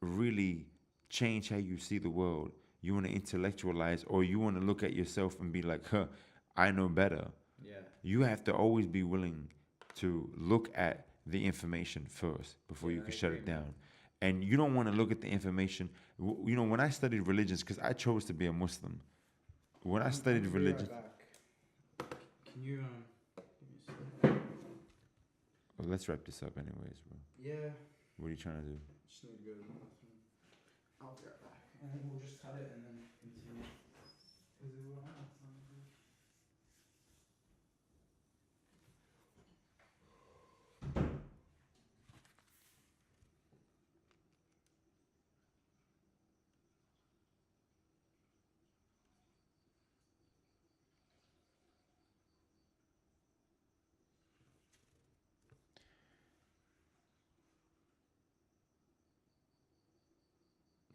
really change how you see the world, you want to intellectualize, or you want to look at yourself and be like, I know better. Yeah. You have to always be willing to look at the information first before you I can shut agree, it man. down. And you don't want to look at the information. You know, when I studied religions, because I chose to be a Muslim. When I studied religion, Can you give me a second? well, let's wrap this up, anyways, bro. Yeah. What are you trying to do? Just need to go to the bathroom. I'll be right back. And then we'll just cut it and then continue. Is it what I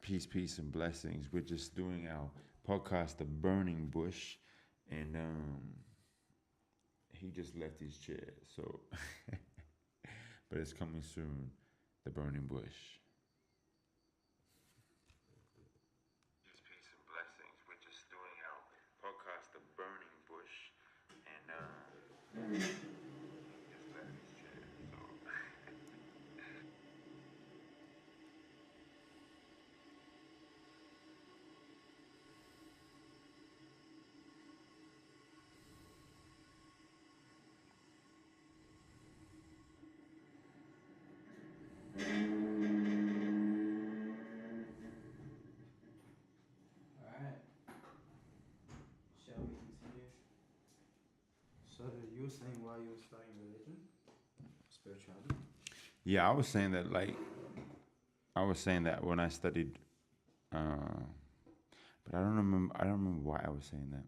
Peace, peace, and blessings. We're just doing our podcast, The Burning Bush, and he just left his chair. So, but it's coming soon, The Burning Bush. Peace, peace, and blessings. We're just doing our podcast, The Burning Bush, and he just left his chair. So. Alright. Shall we continue? So you were saying why you were studying religion? Spirituality? Yeah, I was saying that when I studied, but I don't remember. I don't remember why I was saying that.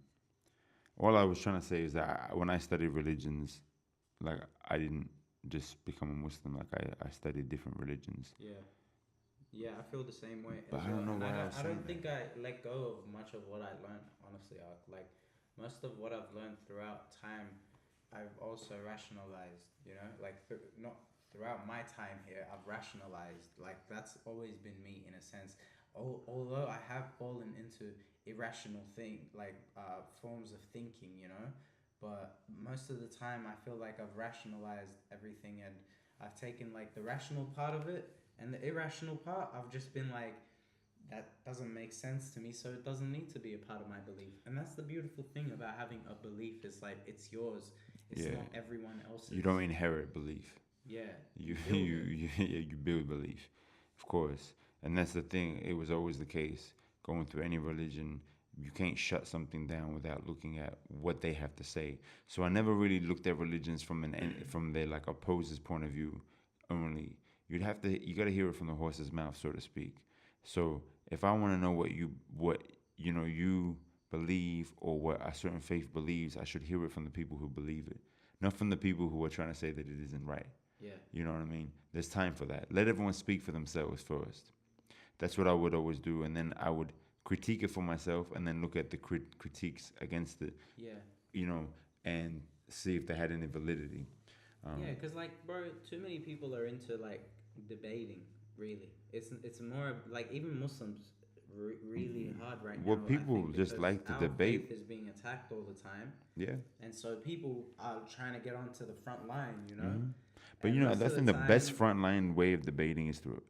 All I was trying to say is that when I studied religions, like I didn't just become a Muslim. Like I studied different religions. Yeah. Yeah, I feel the same way. But as I don't well. know And why I was I don't saying think I let go of much of what I learned, honestly. Like, most of what I've learned throughout time, I've also rationalized, you know? Like, not throughout my time here, I've rationalized. Like, that's always been me, in a sense. Although I have fallen into irrational forms of thinking, you know? But most of the time, I feel like I've rationalized everything, and I've taken, like, the rational part of it, and the irrational part, I've just been like, that doesn't make sense to me, so it doesn't need to be a part of my belief. And that's the beautiful thing about having a belief. It's like, it's yours. It's not everyone else's. You don't inherit belief. Yeah. You build belief, of course. And that's the thing. It was always the case. Going through any religion, you can't shut something down without looking at what they have to say. So I never really looked at religions from their like opposers' point of view only. You got to hear it from the horse's mouth, so to speak. So if I want to know what you believe or what a certain faith believes, I should hear it from the people who believe it, not from the people who are trying to say that it isn't right. Yeah. You know what I mean? There's time for that. Let everyone speak for themselves first. That's what I would always do, and then I would critique it for myself, and then look at the critiques against it. Yeah. You know, and see if they had any validity. Yeah, because, like, bro, too many people are into, like, debating, really. It's more, like, even Muslims really hard right now. Well, people I think, just like to our debate. faith is being attacked all the time. Yeah. And so people are trying to get onto the front line, you know? Mm-hmm. But, and you know, most that's of in the the time, best frontline way of debating is through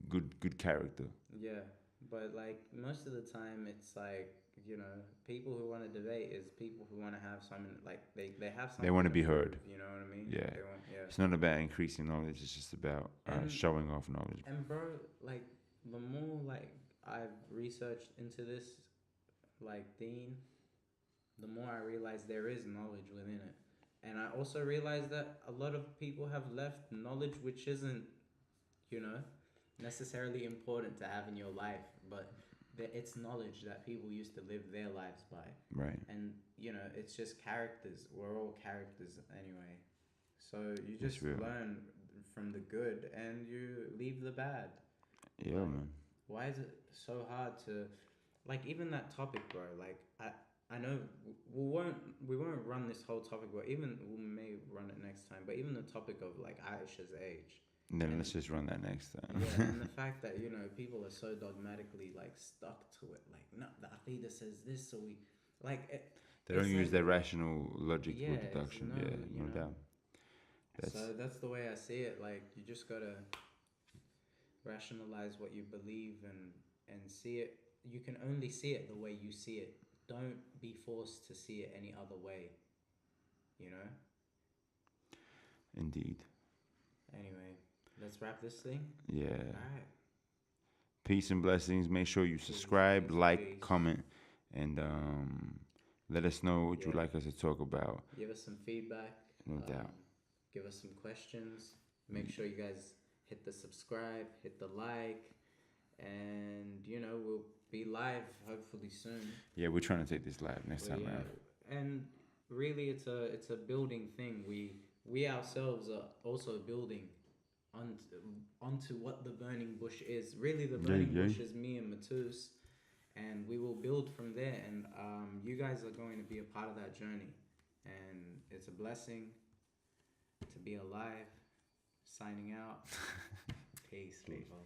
good character. Yeah. But, like, most of the time it's like, you know, people who want to debate is people who want to have something, like, they have something. They want to be prove, heard. You know what I mean? Yeah. Yeah. It's not about increasing knowledge. It's just about showing off knowledge. And, bro, like, the more, like, I've researched into this, like, Dean, the more I realize there is knowledge within it. And I also realize that a lot of people have left knowledge which isn't, you know, necessarily important to have in your life, but it's knowledge that people used to live their lives by. Right. And, you know, it's just characters. We're all characters anyway. So you just learn from the good and you leave the bad. Yeah, like, man. Why is it so hard to, like, even that topic, bro? Like, I know we won't run this whole topic, but even we may run it next time. But even the topic of, like, Aisha's age. Then let's just run that next time. Yeah, and the fact that, you know, people are so dogmatically, like, stuck to it. Like, no, the Aqidah says this, so we, like... They don't use like, their rational logic yeah, deduction. No doubt. So that's the way I see it. Like, you just gotta rationalize what you believe and see it. You can only see it the way you see it. Don't be forced to see it any other way. You know? Indeed. Anyway, let's wrap this thing. Yeah. All right. Peace and blessings. Make sure you subscribe, like, comment, and let us know what you'd like us to talk about. Give us some feedback. No doubt. Give us some questions. Make sure you guys hit the subscribe, hit the like, and we'll be live hopefully soon. Yeah, we're trying to take this live next time around. And really, it's a building thing. We ourselves are also building onto what the burning bush is. Really, the burning bush is me and Matus, and we will build from there. And you guys are going to be a part of that journey, and it's a blessing to be alive. Signing out. Peace, people.